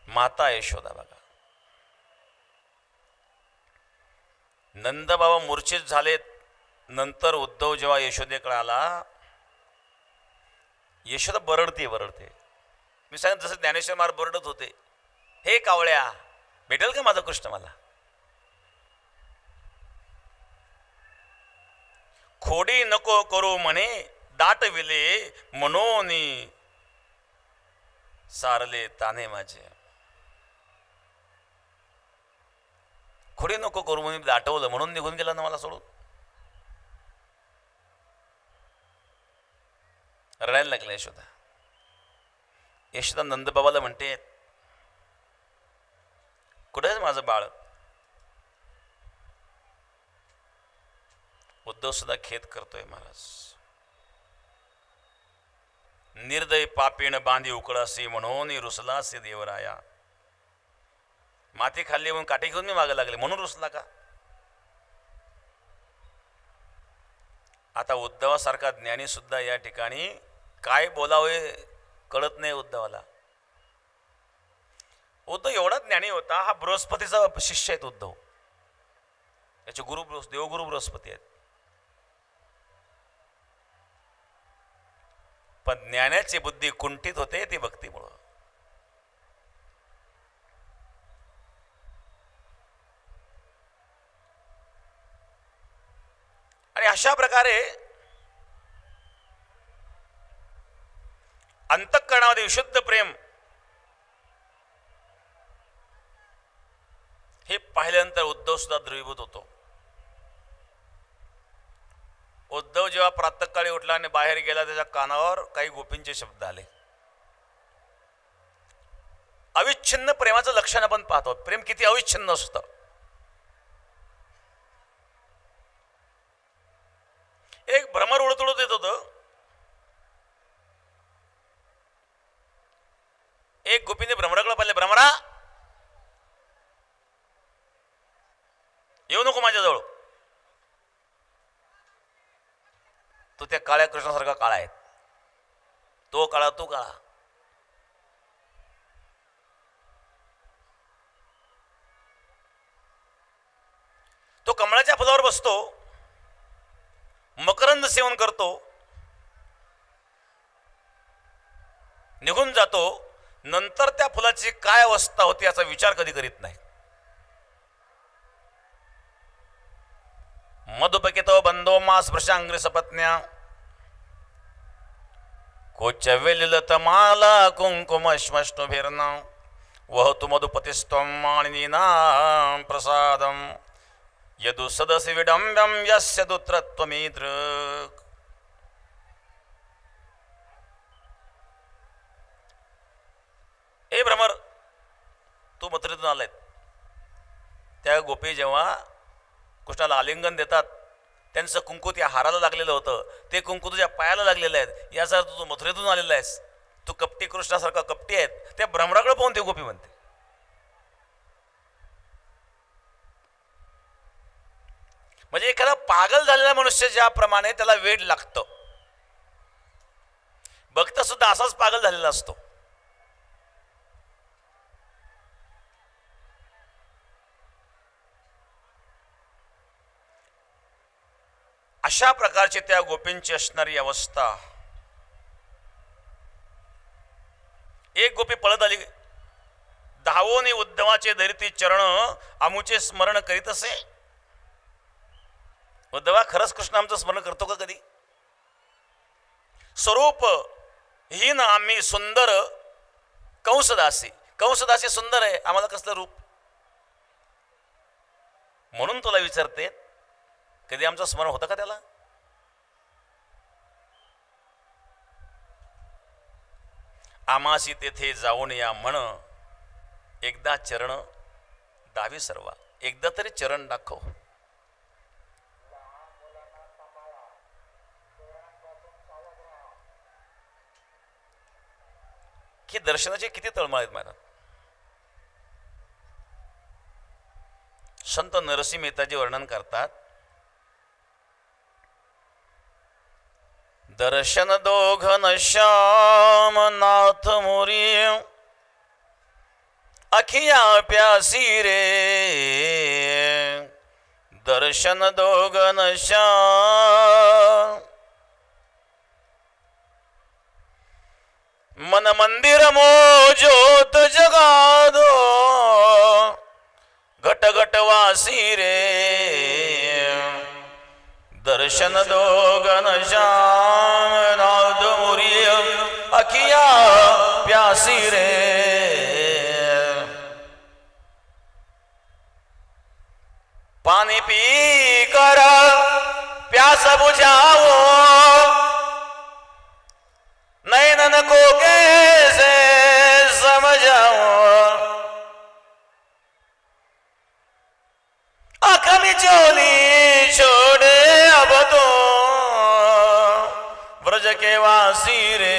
माता यशोदा बघा, नंदबाबा मूर्छित झालेत. नंतर उद्धव जेव्हा यशोदेकडे आला, यशोदा बरडते. मी सांगितलं जसं ज्ञानेश्वर महाराज बरडत होते, हे कावळ्या भेटेल का माझा कृष्ण मला? खोडी नको करू म्हणे दाटविले, मनोनी सारले ताने माझे. खोडी नको करू म्हणून दाटवलं, म्हणून निघून गेला ना मला सोडून. रडायला लागला यशोदा. यशोदा नंदबाबाला म्हणते, कुठे आहे माझं बाळ? उद्धव सुद्धा खेद करतोय महाराज. निर्दय पापीण बांधी उकळासी, म्हणून रुसलासी देवराया. माती खाल्ली म्हणून काठी घेऊन मी मागे लागले म्हणून रुसला का? आता उद्धवासारखा ज्ञानी सुद्धा या ठिकाणी काय बोलावे कळत नाही उद्धवाला. उद्धव एवढा ज्ञानी होता, हा बृहस्पतीचा शिष्य आहेत उद्धव. याचे गुरु देवगुरु बृहस्पती आहेत. पण ज्ञानाची बुद्धी कुंठित होते ती भक्तीमुळं. आणि अशा प्रकारे अंतःकरणामध्ये विशुद्ध प्रेम हे पाहिल्यानंतर उद्धव सुद्धा द्रवीभूत होतो. उद्धव जेव्हा प्रातःकाळी उठला आणि बाहेर गेला, त्याच्या कानावर काही गोपींचे शब्द आले. अविच्छिन्न प्रेमाचं लक्षण आपण पाहतो. प्रेम किती अविच्छिन्न असतं. एक भ्रमर उडत उडत येत होतं. एक गोपीने भ्रमराकडे पाहिले, भ्रमरा येऊ नको माझ्याजवळ, तो त्या काळ्या कृष्णासारखा काळा आहे. तो काळा तू काळा. तो कमळाच्या फुलावर बसतो, मकरंद सेवन करतो, निघून जातो. नंतर त्या फुलाची काय अवस्था होती याचा विचार कधी करीत नाही. मधुपकितो बंधो मा स्पृशांग्री सपत्न्या कोचव्यलिलतमाला कुंकुमश्मष्टुभिर्ना वहतु मधुपतिस्त्वं माणिनीनां प्रसादं यदु सदसि विडम्ब्यं यस्य दुत्रत्वमीदृक्. ए भ्रमर, तू मथुरेतून आलाय. त्या गोपी जेव्हा कृष्णाला आलिंगन देतात, त्यांचं कुंकू त्या हाराला लागलेलं होतं, ते कुंकू तुझ्या पायाला लागलेलं आहे. याचा अर्थ तू मथुरेतून आलेला आहेस. तू कपटी कृष्णासारखा कपटी आहेत. त्या भ्रमराकडे पाहून ते गोपी म्हणते. म्हणजे एखादा पागल झालेला मनुष्य ज्याप्रमाणे त्याला वेड लागतं, भक्त सुद्धा असाच पागल झालेला असतो. अशा प्रकारची त्या गोपींची असणारी अवस्था. एक गोपी पळत आली, धावोनी उद्धवाचे धरिती चरण आमुचे स्मरण करीत असे. उद्धवा, खरंच कृष्ण आमचं स्मरण करतो का कधी? स्वरूप हीन आम्ही सुंदर कंसदासी. कंसदासी सुंदर आहे, आम्हाला कसलं रूप? म्हणून तुला विचारते, कधी आमचं स्मरण होतं का त्याला? आमासी तेथे जाऊन या म्हण, एकदा चरण दावी सर्वा. एकदा तरी चरण दाखव. की दर्शनाचे किती तळमळ आहेत माझ्या. संत नरसिंह मेहताजी वर्णन करतात, दर्शन दोघन श्याम नाथ मोरी अखिया प्यासी रे. दर्शन दोघन श्याम मन मंदिर मो ज्योत जगादो घट घट वासी रे. दर्शन दोघन श्याम नाथ मुरी अखिया प्यासी रे. पानी पी कर प्यास बुझाओ, नैनन को कैसे समझाओ. आँख में चोली छोड़े अब तो ब्रज के वासी रे.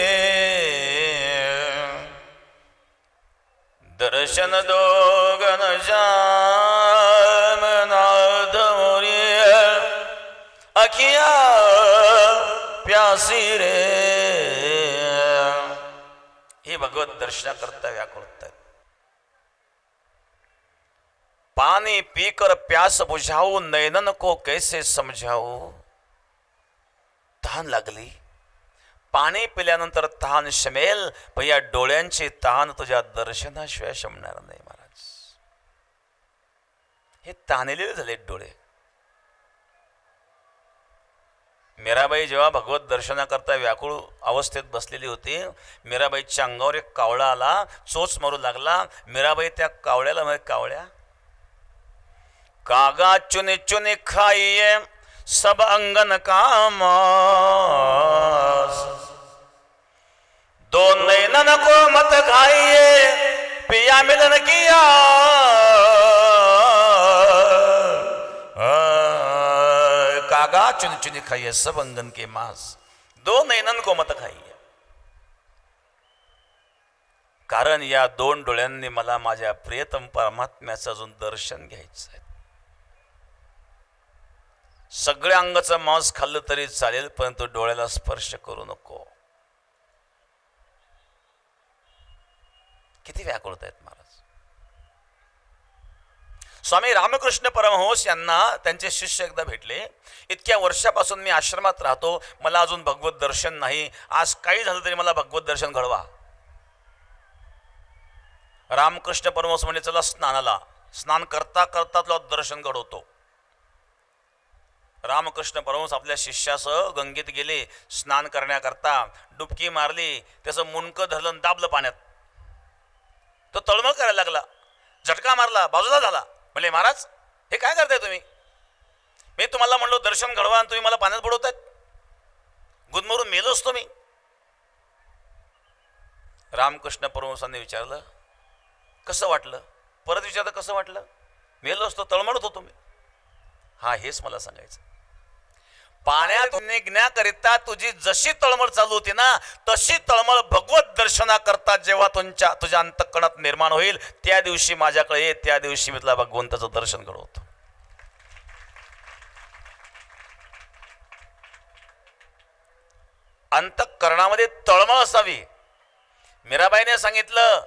दर्शन दो घनश्याम नाथ मोरी अखिया प्यासी रे. हे भगवत दर्शनाकरता व्याकुळ होतात. पानी पीकर प्यास बुझाऊ नयनन को कैसे समझाऊ. तहान लागली, पाणी पिल्यानंतर तहान शमेल, पण या डोळ्यांची तहान तुझ्या दर्शनाशिवाय शमणार नाही महाराज. हे ताणलेले झाले डोळे. मीराबाई जेव्हा भगवत दर्शनाकरता व्याकुळ अवस्थेत बसलेली होती, मीराबाईच्या अंगावर एक कावळा आला, चोच मारू लागला. मीराबाई त्या कावळ्याला म्हणे, कावळ्या कागा चुने चुने खाइए सब अंगन का मांस, दो नैनन को मत खाइए पिया मिलन किया. कागा चुनी चुनी खाइए सब अंगन के मांस, दो नैनन को मत खाइए. कारण या दोन डोळ्यांनी मला माझ्या प्रियतम परमात्म्याचं अजून दर्शन घ्यायचं आहे. सगळ्या अंगाचं मांस खाल्लं तरी चालेल, परंतु डोळ्याला स्पर्श करू नको. किती व्याकुळत आहेत महाराज. स्वामी रामकृष्ण परमहंस यांना त्यांचे शिष्य एकदा भेटले. इतक्या वर्षापासून मी आश्रमात राहतो, मला अजून भगवत दर्शन नाही, आज काही झालं तरी मला भगवत दर्शन घडवा. रामकृष्ण परमहंस म्हणजे चला स्नानाला, स्नान करता करता तुला दर्शन घडवतो. रामकृष्ण परमहंस आपल्या शिष्यासह गंगेत गेले स्नान करण्याकरता. डुबकी मारली, त्याचं मुंडकं धरलं, दाबलं पाण्यात. तो तळमळ करायला लागला, झटका मारला, बाजूला झाला. म्हणले, महाराज हे काय करताय तुम्ही? मी तुम्हाला म्हणलो दर्शन घडवा आणि तुम्ही मला पाण्यात बुडवतायत. गुदमरून मेलोच तुम्ही. रामकृष्ण परमहंसांनी विचारलं, कसं वाटलं? परत विचारलं, कसं वाटलं? मेलो असतो, तळमळत होतो मी. हा, हेच मला सांगायचं. पाण्यात निघण्याकरिता तुझी जशी तळमळ चालू होती ना, तशी तळमळ भगवत दर्शनाकरता जेव्हा तुझ्या अंतःकरणात निर्माण होईल, त्या दिवशी माझ्याकडे ये, त्या दिवशी मी तुला भगवंताचं दर्शन घडवतो. अंतःकरणामध्ये तळमळ असावी. मीराबाईने सांगितलं,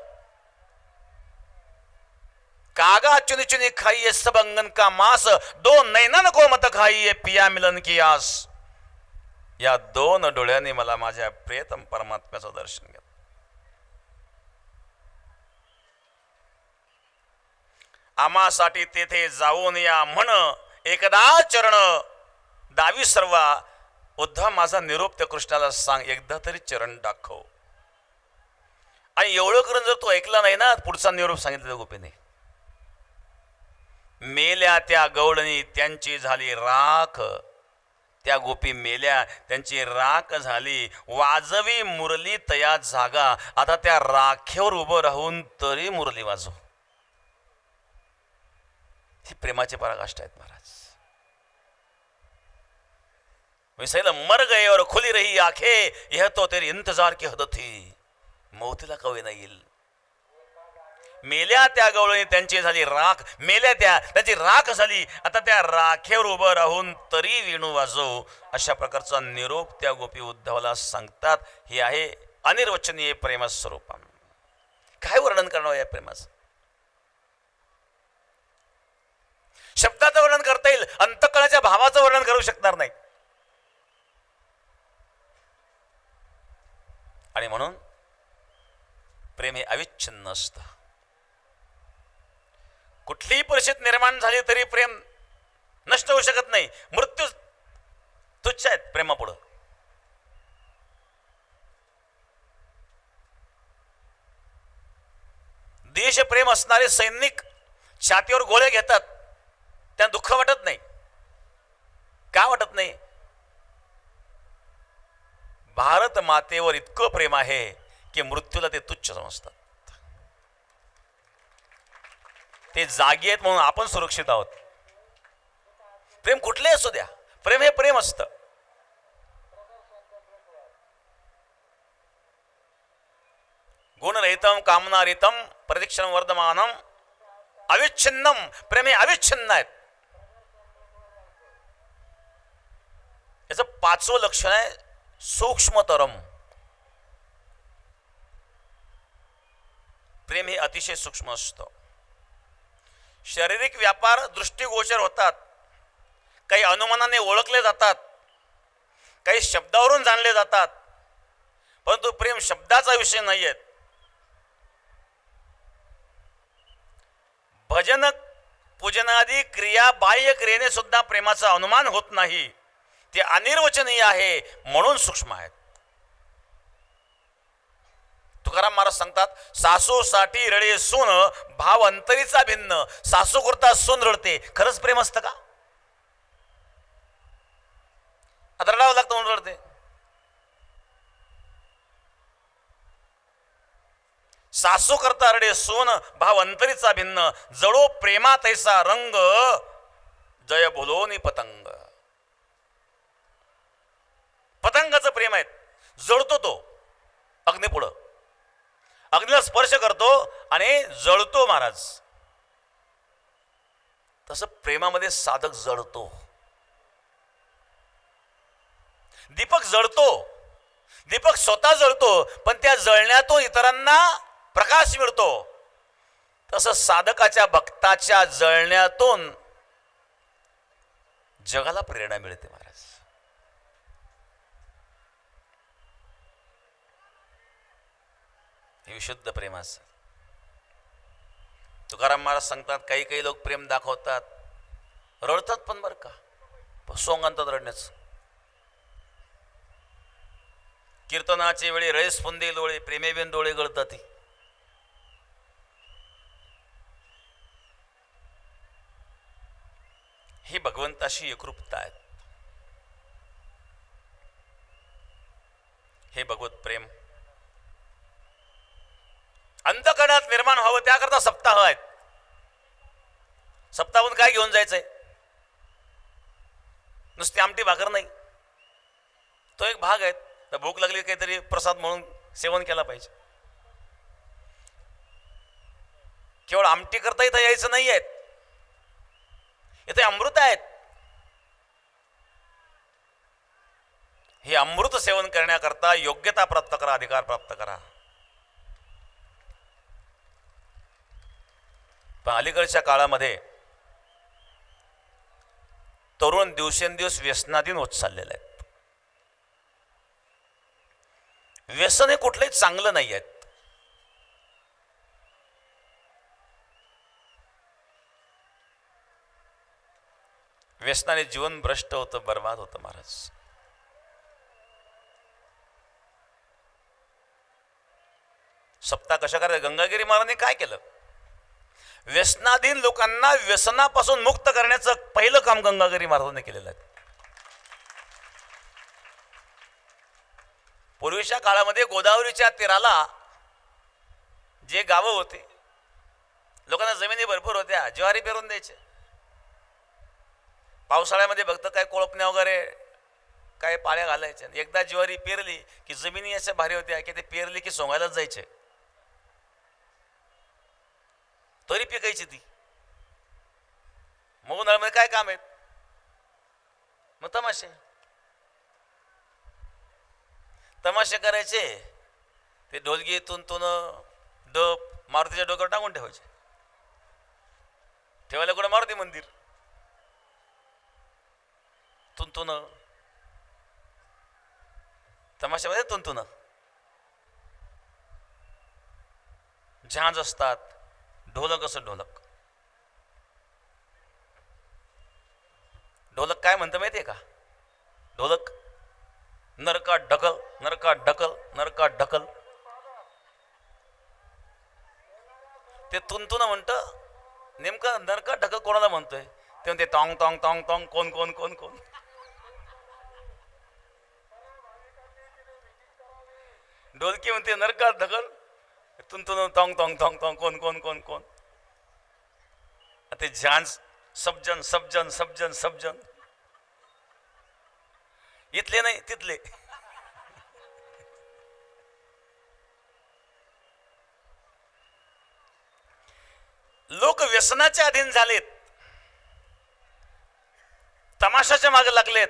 कागा चुनी चुनी खाइए सब अंगन का मांस, दो नैनन को मत खाइए पिया मिलन की आस. या दोन डोळ्यांनी मला माझ्या प्रियतम परमात्म्याचं दर्शन घ्या. आमासाठी तेथे जाऊन या म्हण एकदा चरण दावी सर्वा. उद्धव माझा निरोप त्या कृष्णाला सांग, एकदा तरी चरण दाखव. आणि एवढं करून जर तो ऐकला नाही ना, पुढचा निरोप सांगितलं गोपीने. मेल्या त्या गवळणी त्यांची झाली राख. त्या गोपी मेल्या, त्यांची राख झाली. वाजवी मुरली तया जागा. आता त्या राखेवर उभं राहून तरी मुरली वाजव. ही प्रेमाची पराकाष्ठा आहेत महाराज. मिसाईल मर गए और खुली रही आखे, यह तो तेरी इंतजार की हद थी. मौतीला कवी नाही येईल. मेल्या त्या गवळणी त्यांची झाली राख. मेल्या त्यांची राख झाली. आता त्या राखेवर उभं राहून तरी वेणू वाजव. अशा प्रकारचा निरोप त्या गोपी उद्धवाला सांगतात. हे आहे अनिर्वचनीय प्रेमस्वरूप. काय वर्णन करणार या प्रेमाचं? शब्दाचं वर्णन करता येईल, अंतःकरणाच्या भावाचं वर्णन करू शकणार नाही. आणि म्हणून प्रेम हे अविच्छिन्न असतं. कुठलीही परिस्थिती निर्माण झाली तरी प्रेम नष्ट होऊ शकत नाही. मृत्यू तुच्छ आहेत प्रेमापुढं. देशप्रेम असणारे सैनिक छातीवर गोळे घेतात, त्यांना दुःख वाटत नाही. का वाटत नाही? भारत मातेवर इतकं प्रेम आहे की मृत्यूला ते तुच्छ समजतात. ते जागी आहेत म्हणून आपण सुरक्षित आहोत. प्रेम कुठले असू द्या, प्रेम हे प्रेम असतं. गुणरहितम कामनारहितम प्रतिक्षण वर्धमानम अविच्छिन्नम. प्रेम हे अविच्छिन्न आहेत. याचं 5वं लक्षण आहे सूक्ष्मतरम. प्रेम हे अतिशय सूक्ष्म असतं. शारीरिक व्यापार दृष्टीगोचर होतात, काही अनुमानाने ओळखले जातात, काही शब्दावरून जाणले जातात, परंतु प्रेम शब्दाचा विषय नाही आहे. भजन पूजनादी क्रिया बाह्य क्रियेने सुद्धा प्रेमाचा अनुमान होत नाही. ते अनिर्वचनीय आहे म्हणून सूक्ष्म आहेत. तुकाराम महाराज सांगतात, सासूसाठी रडे सून भाव अंतरीचा भिन्न. सासू करता सून रडते, खरंच प्रेम असतं का? आता रडावं लागतं म्हणून रडते. सासू करता रडे सून भाव अंतरीचा भिन्न. जळो प्रेमा तैसा रंग जय बोलोनी पतंग. पतंगाचं प्रेम आहे, जळतो तो अग्नीपुढं, अग्नीला स्पर्श करतो आणि जळतो महाराज. तसं प्रेमामध्ये साधक जळतो. दीपक जळतो, दीपक स्वतः जळतो, पण त्या जळण्यातून इतरांना प्रकाश मिळतो. तसं साधकाच्या भक्ताच्या जळण्यातून जगाला प्रेरणा मिळते महाराज. हे विशुद्ध प्रेमाचं. तुकाराम महाराज सांगतात, काही काही लोक प्रेम दाखवतात, रडतात पण बरं का, सोंग आणतात रडण्याचं. कीर्तनाचे वेळी रयस फुंदे डोळे प्रेमेबेन डोळे गळतात. ही भगवंताशी एकरूपता आहे. हे भगवत प्रेम अंतःकरणात निर्माण व्हावं त्याकरता सप्ताह आहेत. सप्ताहून काय घेऊन जायचंय? नुसती आमटी भाकर नाही, तो एक भाग आहे. तर भूक लागली काहीतरी प्रसाद म्हणून सेवन केला पाहिजे. केवळ आमटी करता इथं यायचं नाही आहेत, इथे अमृत आहेत. हे अमृत सेवन करण्याकरता योग्यता प्राप्त करा, अधिकार प्राप्त करा. पण अलीकडच्या काळामध्ये तरुण दिवसेंदिवस व्यसनाधीन होत चाललेले आहेत. व्यसन हे कुठलंही चांगलं नाही आहेत. व्यसनाने जीवन भ्रष्ट होतं, बर्बाद होतं महाराज. सप्ताह कशा करायचा? गंगागिरी महाराजांनी काय केलं? व्यसनाधीन लोकांना व्यसनापासून मुक्त करण्याचं पहिलं काम गंगागिरी महाराजांनी केलेलं आहे. पूर्वीच्या काळामध्ये गोदावरीच्या तीराला जे गावं होते, लोकांना जमिनी भरपूर होत्या, ज्वारी पेरून द्यायचे. पावसाळ्यामध्ये फक्त काय कोळपण्या वगैरे काय पाळ्या घालायच्या. एकदा ज्वारी पेरली की जमिनी अशा भारी होत्या की ते पेरली की सोंगायलाच जायचे, तरी पिकायची ती. मग उन्हाळ्यामध्ये काय काम आहेत? मग तमाशे करायचे. ते ढोलगी तुन डप मारुतीच्या डोक्यावर टाकून ठेवायचे. ठेवायला कुठं? मारुती मंदिर. तुंतुन तमाशामध्ये तुंतुन झांज असतात. ढोलक असं ढोलक. ढोलक काय म्हणतं माहितीये का? ढोलक नरका ढकल, नरका ढकल, नरका ढकल. ते तुंतुन म्हणतं. नेमकं नरका ढकल कोणाला म्हणतोय? ते म्हणते तॉंग तॉंग तॉंग तॉंग. कोण कोण कोण कोण? ढोलकी म्हणते नरका ढकल, तुंतुन तॉंग तॉंग तॉंग तॉंग. कोण कोण कोण कोण? ते झांज सबजन सबजन सबजन सबजन. इथले नाही तिथले. व्यसनाच्या अधीन झालेत, तमाशाच्या मागे लागलेत,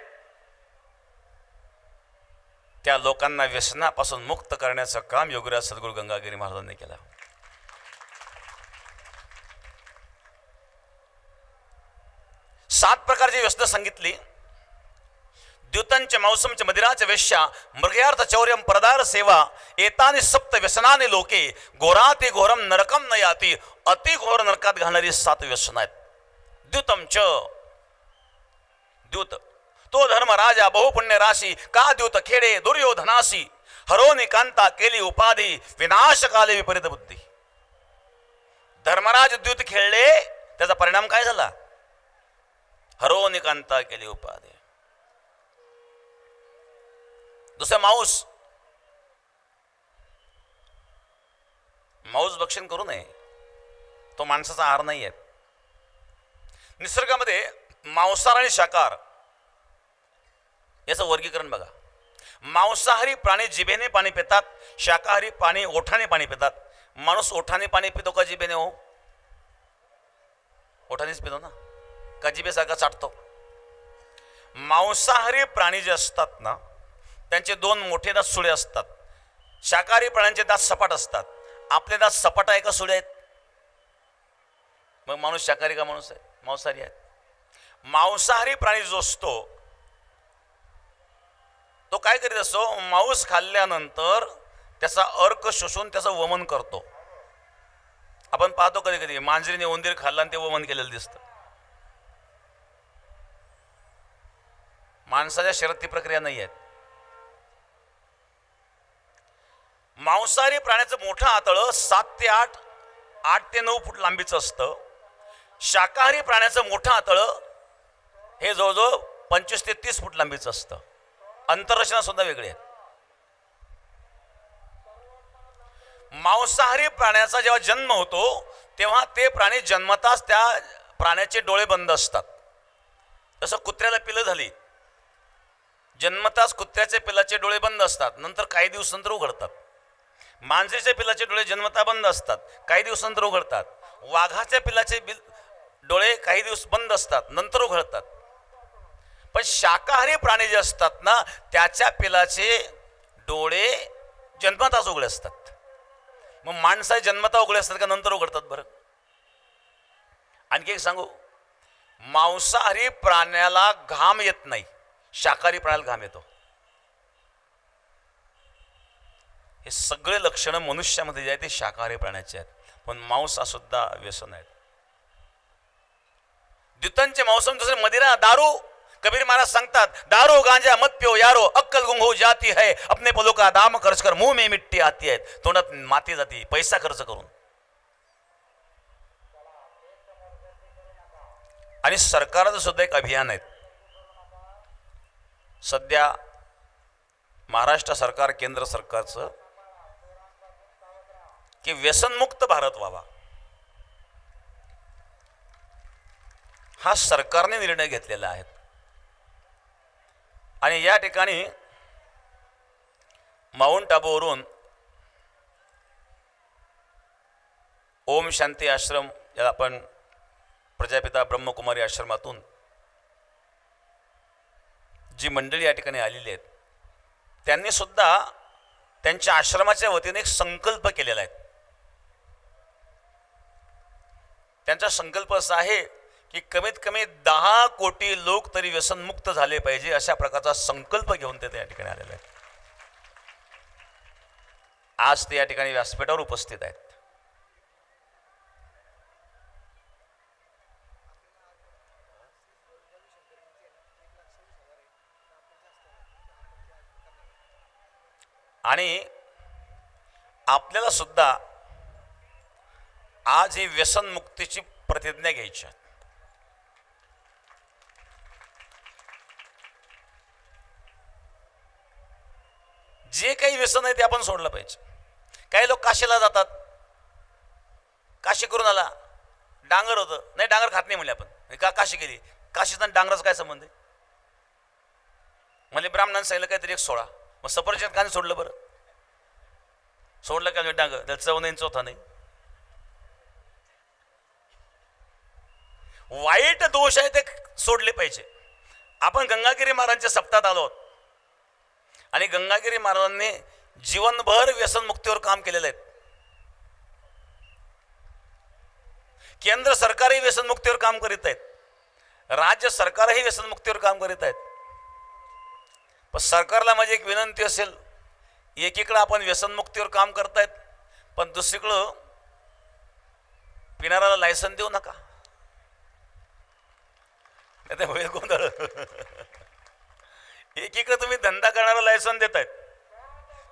त्या लोकांना व्यसनापासून मुक्त करण्याचं काम योगीराज सद्गुरू गंगागिरी महाराजांनी केलं. सात प्रकारची व्यसनं सांगितली. द्युतंच मौसमच मदिराच वेश्या मृगयार्थ चौर्यम परदार सेवा एतानि सप्त व्यसनाने लोके घोराति घोरम नरकम न याती. अति घोर नरकात घालणारी 7 व्यसन आहेत. द्युतंच, द्युत तो धर्म राजा बहुपुण्य राशी का द्युत खेडे दुर्योधनासी. हरो निकांता केली उपाधी विनाशकाले विपरीत बुद्धी. धर्मराज द्युत खेळले, त्याचा परिणाम काय झाला? हरो निकांता केली उपाधी. दुसरा मांस भक्षण करू नये, तो माणसाचा आहार नाही आहे. निसर्गामध्ये मांसाहार आणि शाकाहार याचं वर्गीकरण बघा. मांसाहारी प्राणी जिभेने पाणी पितात, शाकाहारी प्राणी ओठाने पाणी पितात. माणूस ओठाने पाणी पितो का जिभेने? हो, ओठानेच पितो ना, का जिभेसारखा चाटतो? मांसाहारी प्राणी जे असतात ना, त्यांचे 2 मोठे दात सुळे असतात. शाकाहारी प्राण्यांचे दात सपाट असतात. आपले दात सपाट आहे का सुळे आहेत? मग माणूस शाकाहारी का माणूस आहे? मांसाहारी आहे. मांसाहारी प्राणी जो असतो तो काय करीत असतो? मांस खाल्ल्यानंतर त्याचा अर्क शोषून त्याचं वमन करतो. आपण पाहतो कधी कधी मांजरीने उंदीर खाल्ला आणि ते वमन केलेलं दिसतं. माणसाच्या शरीरात ती प्रक्रिया नाही आहे. मांसाहारी प्राण्याचं मोठं आतळं 7 ते 8, 8 ते 9 फूट लांबीचं असतं. शाकाहारी प्राण्याचं मोठं आतळं हे जवळजवळ 25 ते 30 फूट लांबीचं असतं. अंतररचना सुद्धा वेगळी आहे. मांसाहारी प्राण्याचा जेव्हा जन्म होतो तेव्हा ते प्राणी जन्मताच त्या प्राण्याचे डोळे बंद असतात. तसं कुत्र्याला पिलं झाली, जन्मताच कुत्र्याच्या पिलाचे डोळे बंद असतात, नंतर काही दिवसानंतर उघडतात. मांजरीच्या पिलाचे डोळे जन्मता बंद असतात, काही दिवसानंतर उघडतात. वाघाच्या पिलाचे डोळे काही दिवस बंद असतात, नंतर उघडतात. पण शाकाहारी प्राणी जे असतात ना, त्याच्या पिलाचे डोळे जन्मताच उघडे असतात. मग माणसा जन्मता उघडे असतात का नंतर उघडतात? बरं, आणखी एक सांगू, मांसाहारी प्राण्याला घाम येत नाही, शाकाहारी प्राण्याला घाम येतो. हे सगळे लक्षणं मनुष्यामध्ये जे आहेत ते शाकाहारी प्राण्याचे आहेत. पण मांस हा सुद्धा व्यसन आहे. द्युतंचे मौसम दुसरे मदिरा दारू. कबीर महाराज सांगतात, दारू गांजा मत पिओ यारो, अक्कल गुंग हो जाती है, अपने पलों का दाम खर्च कर मुंह में मिट्टी आती है. तोंडात माती जाती पैसा खर्च करून. आणि सरकारचं सुद्धा एक अभियान आहे सध्या, महाराष्ट्र सरकार केंद्र सरकारचं, की व्यसनमुक्त भारत व्हावा. हा सरकारने निर्णय घेतलेला आहे. आणि या ठिकाणी माउंट आबूवरून ओम शांती आश्रम, याला आपण प्रजापिता ब्रह्मकुमारी आश्रमातून जी मंडळी या ठिकाणी आलेली आहेत, त्यांनी सुद्धा त्यांच्या आश्रमाच्या वतीने एक संकल्प केलेला आहे. त्यांचा संकल्प असा आहे की कमीत कमी 10 कोटी लोक तरी व्यसनमुक्त झाले पाहिजे, अशा प्रकारचा संकल्प घेऊन ते या ठिकाणी आलेले आहेत. आज ते या ठिकाणी व्यासपीठावर उपस्थित आहेत. आणि आपल्याला सुद्धा आज ही व्यसनमुक्तीची प्रतिज्ञा घ्यायची आहे. जे काही व्यसन आहे ते आपण सोडलं पाहिजे. काही लोक काशीला जातात, काशी करून आला, डांगर होतं, नाही डांगर खात नाही म्हणले आपण, का काशी केली? काशीचा डांगराचा काय संबंध आहे? म्हणजे ब्राह्मणांनी सांगितलं काहीतरी एक सोळा, मग सफरचंद का सोडलं? बरं, सोडलं का डांगर? त्याला चव नाही, चौथा नाही. वाईट दोष आहे ते सोडले पाहिजे. आपण गंगागिरी महाराजांच्या सप्ताहात आलो आहोत आणि गंगागिरी महाराजांनी जीवनभर व्यसनमुक्तीवर काम केलेलं आहे. केंद्र सरकारही व्यसनमुक्तीवर काम करीत आहेत, राज्य सरकारही व्यसनमुक्तीवर काम करीत आहेत. पण सरकारला माझी एक विनंती असेल, एकीकडं आपण व्यसनमुक्तीवर काम करतायत पण दुसरीकडं पिणाऱ्याला लायसन देऊ नका, नाही होईल गोंधळ. एकीकडे तुम्ही धंदा करणारा लायसन देतायत,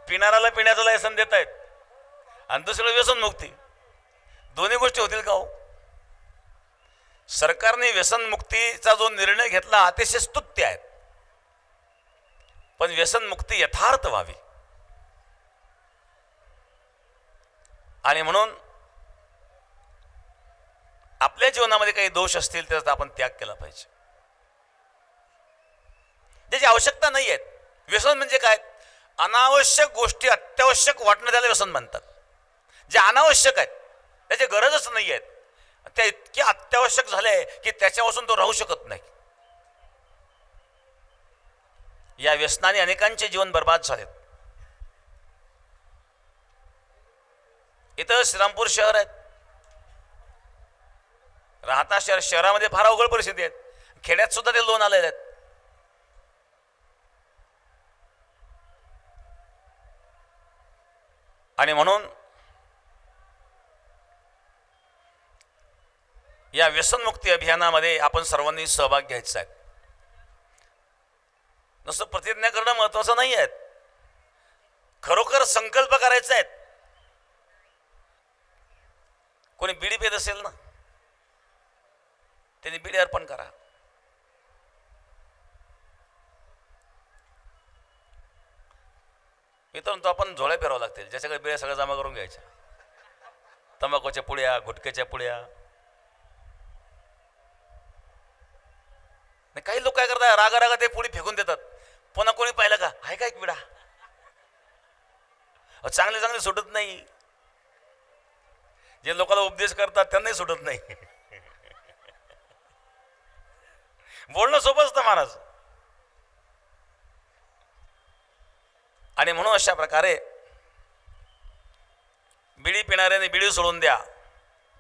पिणाऱ्याला पिण्याचं लायसन देतायत आणि दुसरीकडे व्यसनमुक्ती. दोन्ही गोष्टी होतील का हो? सरकारने व्यसनमुक्तीचा जो निर्णय घेतला अतिशय स्तुत्य आहे, पण व्यसनमुक्ती यथार्थ व्हावी आणि म्हणून आपल्या जीवनामध्ये काही दोष असतील त्याचा आपण त्याग केला पाहिजे. ज्याची आवश्यकता नाही आहेत. व्यसन म्हणजे काय? अनावश्यक गोष्टी अत्यावश्यक वाटणं त्याला व्यसन म्हणतात. जे अनावश्यक आहेत, त्याची गरजच नाही आहेत, त्या इतके अत्यावश्यक झाले की त्याच्यापासून तो राहू शकत नाही. या व्यसनाने अनेकांचे जीवन बर्बाद झालेत. इथं श्रीरामपूर शहर आहेत, राहता शहरामध्ये फार अवघड परिस्थिती आहेत. खेड्यात सुद्धा ते लोन आलेले आहेत. आणि म्हणून या व्यसनमुक्ती अभियानामध्ये आपण सर्वांनी सहभाग घ्यायचा आहे. नुसतं प्रतिज्ञा करणं महत्वाचं नाही आहे, खरोखर संकल्प करायचा आहे. कोणी बिडी पेत असेल ना, त्यांनी बिडी अर्पण करा. मी तर म्हणतो आपण झोळ्या पेरावं लागतील, ज्याच्याकडे बिड्या सगळ्या जमा करून घ्यायच्या. तंबाखूच्या पुड्या, गुटख्याच्या पुड्या. काही लोक काय करतात, रागा ते पुडी फेकून देतात. पुन्हा कोणी पाहिलं का, आहे का एक विडा? चांगले चांगले सुटत नाही. जे लोकांना उपदेश करतात त्यांनाही सुटत नाही. बोलणं सोपं असतं महाराज. आणि म्हणून अशा प्रकारे बिडी पिणाऱ्याने बिडी सोडून द्या.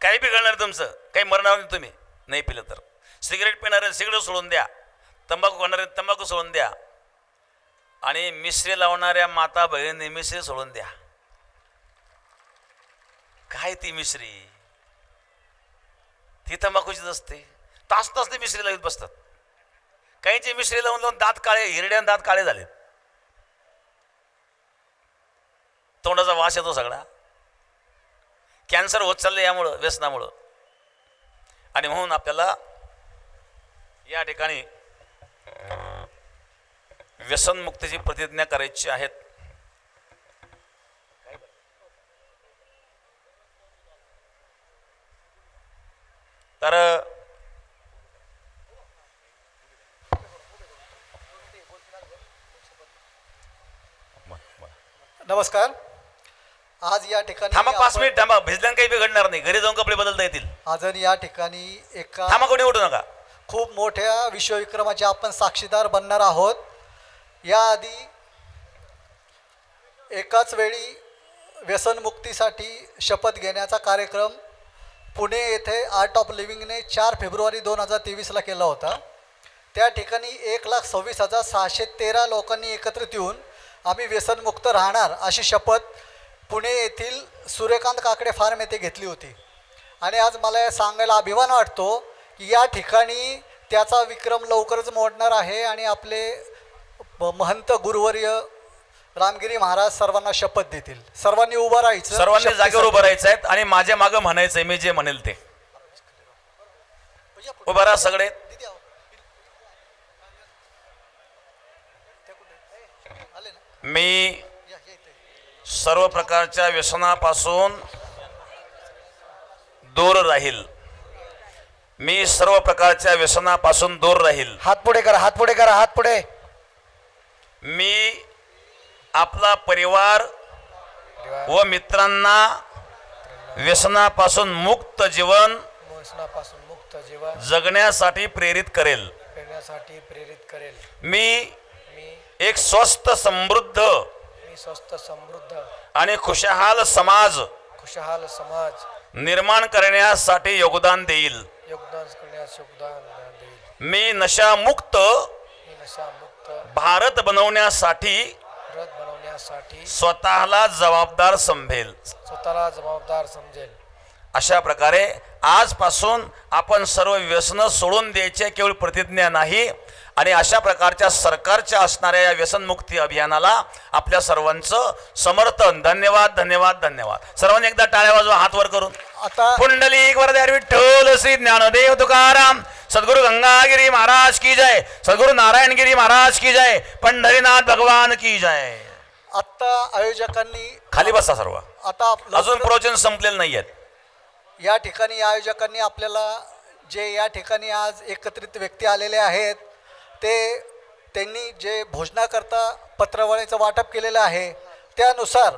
काही बिघडणार तुमचं, काही मरणार नाही तुम्ही नाही पिलं तर. सिगरेट पिणाऱ्याने सिगरेट सोडून द्या, तंबाखू खाणाऱ्याने तंबाखू सोडून द्या आणि मिश्री लावणाऱ्या माता बहिणींनी मिश्री सोडून द्या. काय ती मिश्री? ती तंबाखूचीच असते. तास तास ते मिश्री लावत बसतात. काहींची मिश्री लावून लावून दात काळे, हिरड्यान दात काळे झाले, तोंडाचा वास येतो सगळा. कॅन्सर होत चालले यामुळं, व्यसनामुळं. आणि म्हणून आपल्याला या ठिकाणी व्यसनमुक्तीची प्रतिज्ञा करायची आहेत. तर नमस्कार. आज या ठिकाणी थांबा 5 मिनिट थांबा, भिजल्यानं काही बिघडणार नाही, घरी जाऊन कपडे बदलता येतील. आज या ठिकाणी एका थांबा, कोणी उठू नका. खूप मोठ्या विश्वविक्रमाचे आपण साक्षीदार बनणार आहोत. याआधी एकाच वेळी व्यसनमुक्तीसाठी शपथ घेण्याचा कार्यक्रम पुणे येथे आर्ट ऑफ लिव्हिंगने 4 फेब्रुवारी 2023ला केला होता. त्या ठिकाणी 1,26,613 लोकांनी एकत्रित येऊन आम्ही व्यसनमुक्त राहणार अशी शपथ पुणे येथील सूर्यकांत काकडे फार्म येथे घेतली होती. आणि आज मला सांगायला अभिमान वाटतो की या ठिकाणी त्याचा विक्रम लवकरच मोडणार आहे आणि आपले महंत गुरुवर्य रामगिरी महाराज सर्वांना शपथ देतील. सर्वांनी उभं राहायचं, सर्वांनी जागेवर उभं राहायचं आहे आणि माझ्या मागं म्हणायचंय, मी जे म्हणेल ते. उभं राहा सगळे. मी सर्व प्रकारच्या व्यसनापासून दूर राहील. मी सर्व प्रकारच्या व्यसनापासून दूर राहील. हात पुढे करा, हात पुढे करा, हात पुढे. मी आपला परिवार व मित्रांना व्यसनापासून मुक्त जीवन समस्त जीवन जगण्यासाठी प्रेरित करेल. करण्यासाठी प्रेरित करेल. मी मी एक स्वस्थ समृद्ध स्वस्थ समृद्ध आणि खुशहाल समाज खुशहाल समाज निर्माण करण्यासाठी योगदान देईल. योगदान करण्यास योगदान देईल. मी नशामुक्त मी नशामुक्त भारत बनवण्यासाठी भारत बनवण्यासाठी स्वतःला जबाबदार समजेल. स्वतःला जबाबदार समजेल. अशा प्रकारे आजपासून आपण सर्व व्यसनं सोडून द्यायचे केवळ प्रतिज्ञा नाही, आणि अशा प्रकारच्या सरकारच्या असणाऱ्या या व्यसनमुक्ती अभियानाला आपल्या सर्वांचं समर्थन. धन्यवाद धन्यवाद धन्यवाद. सर्वांनी एकदा टाळ्या वाजवा हात वर करून. आता पुंडलिक वरदे विठ्ठल श्री ज्ञानदेव तुकाराम सद्गुरु गंगागिरी महाराज की जय. सद्गुरु नारायणगिरी महाराज की जय. पंढरीनाथ भगवान की जय. आत्ता आयोजकांनी खाली बसा सर्व. आता अजून प्रवचन संपलेलं नाही आहेत. या ठिकाणी आयोजकांनी आपल्याला जे या ठिकाणी आज एकत्रित व्यक्ती आलेले आहेत त्यांनी जे भोजनाकरता पत्रावळीचं वाटप केलेलं आहे त्यानुसार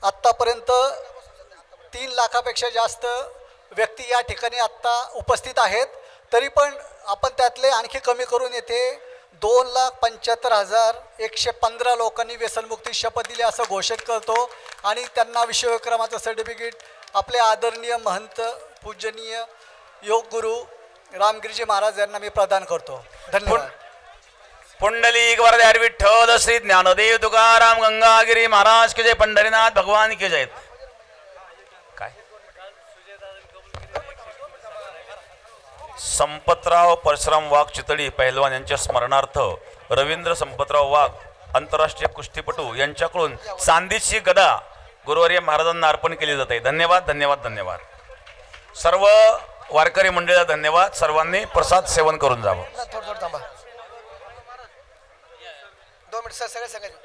आत्तापर्यंत 3 लाखापेक्षा जास्त व्यक्ती या ठिकाणी आत्ता उपस्थित आहेत. तरी पण आपण त्यातले आणखी कमी करून येथे 2,75,115 लोकांनी व्यसनमुक्ती शपथ दिली असं घोषित करतो, आणि त्यांना विश्वविक्रमाचं सर्टिफिकेट आपले आदरणीय महंत पूजनीय योगगुरू रामगिरीजी महाराज यांना मी प्रदान करतो. धन्यवाद. पुंडलिक वरदे विठ्ठल श्री ज्ञानदेव तुकाराम गंगागिरी महाराज की जय. पंढरीनाथ भगवान की जय. काय संपतराव परशुराम वाघ चितळी पहिलवान यांच्या स्मरणार्थ रवींद्र संपतराव वाघ आंतरराष्ट्रीय कुस्तीपटू यांच्याकडून चांदीची गदा गुरुवर्य महाराजांना अर्पण केली जाते. धन्यवाद धन्यवाद धन्यवाद. सर्व वारकरी मंडळीला धन्यवाद. सर्वांनी प्रसाद सेवन करून जावं. थोडं थांबा. 2 मिनिट सर सगळे सांगायचे.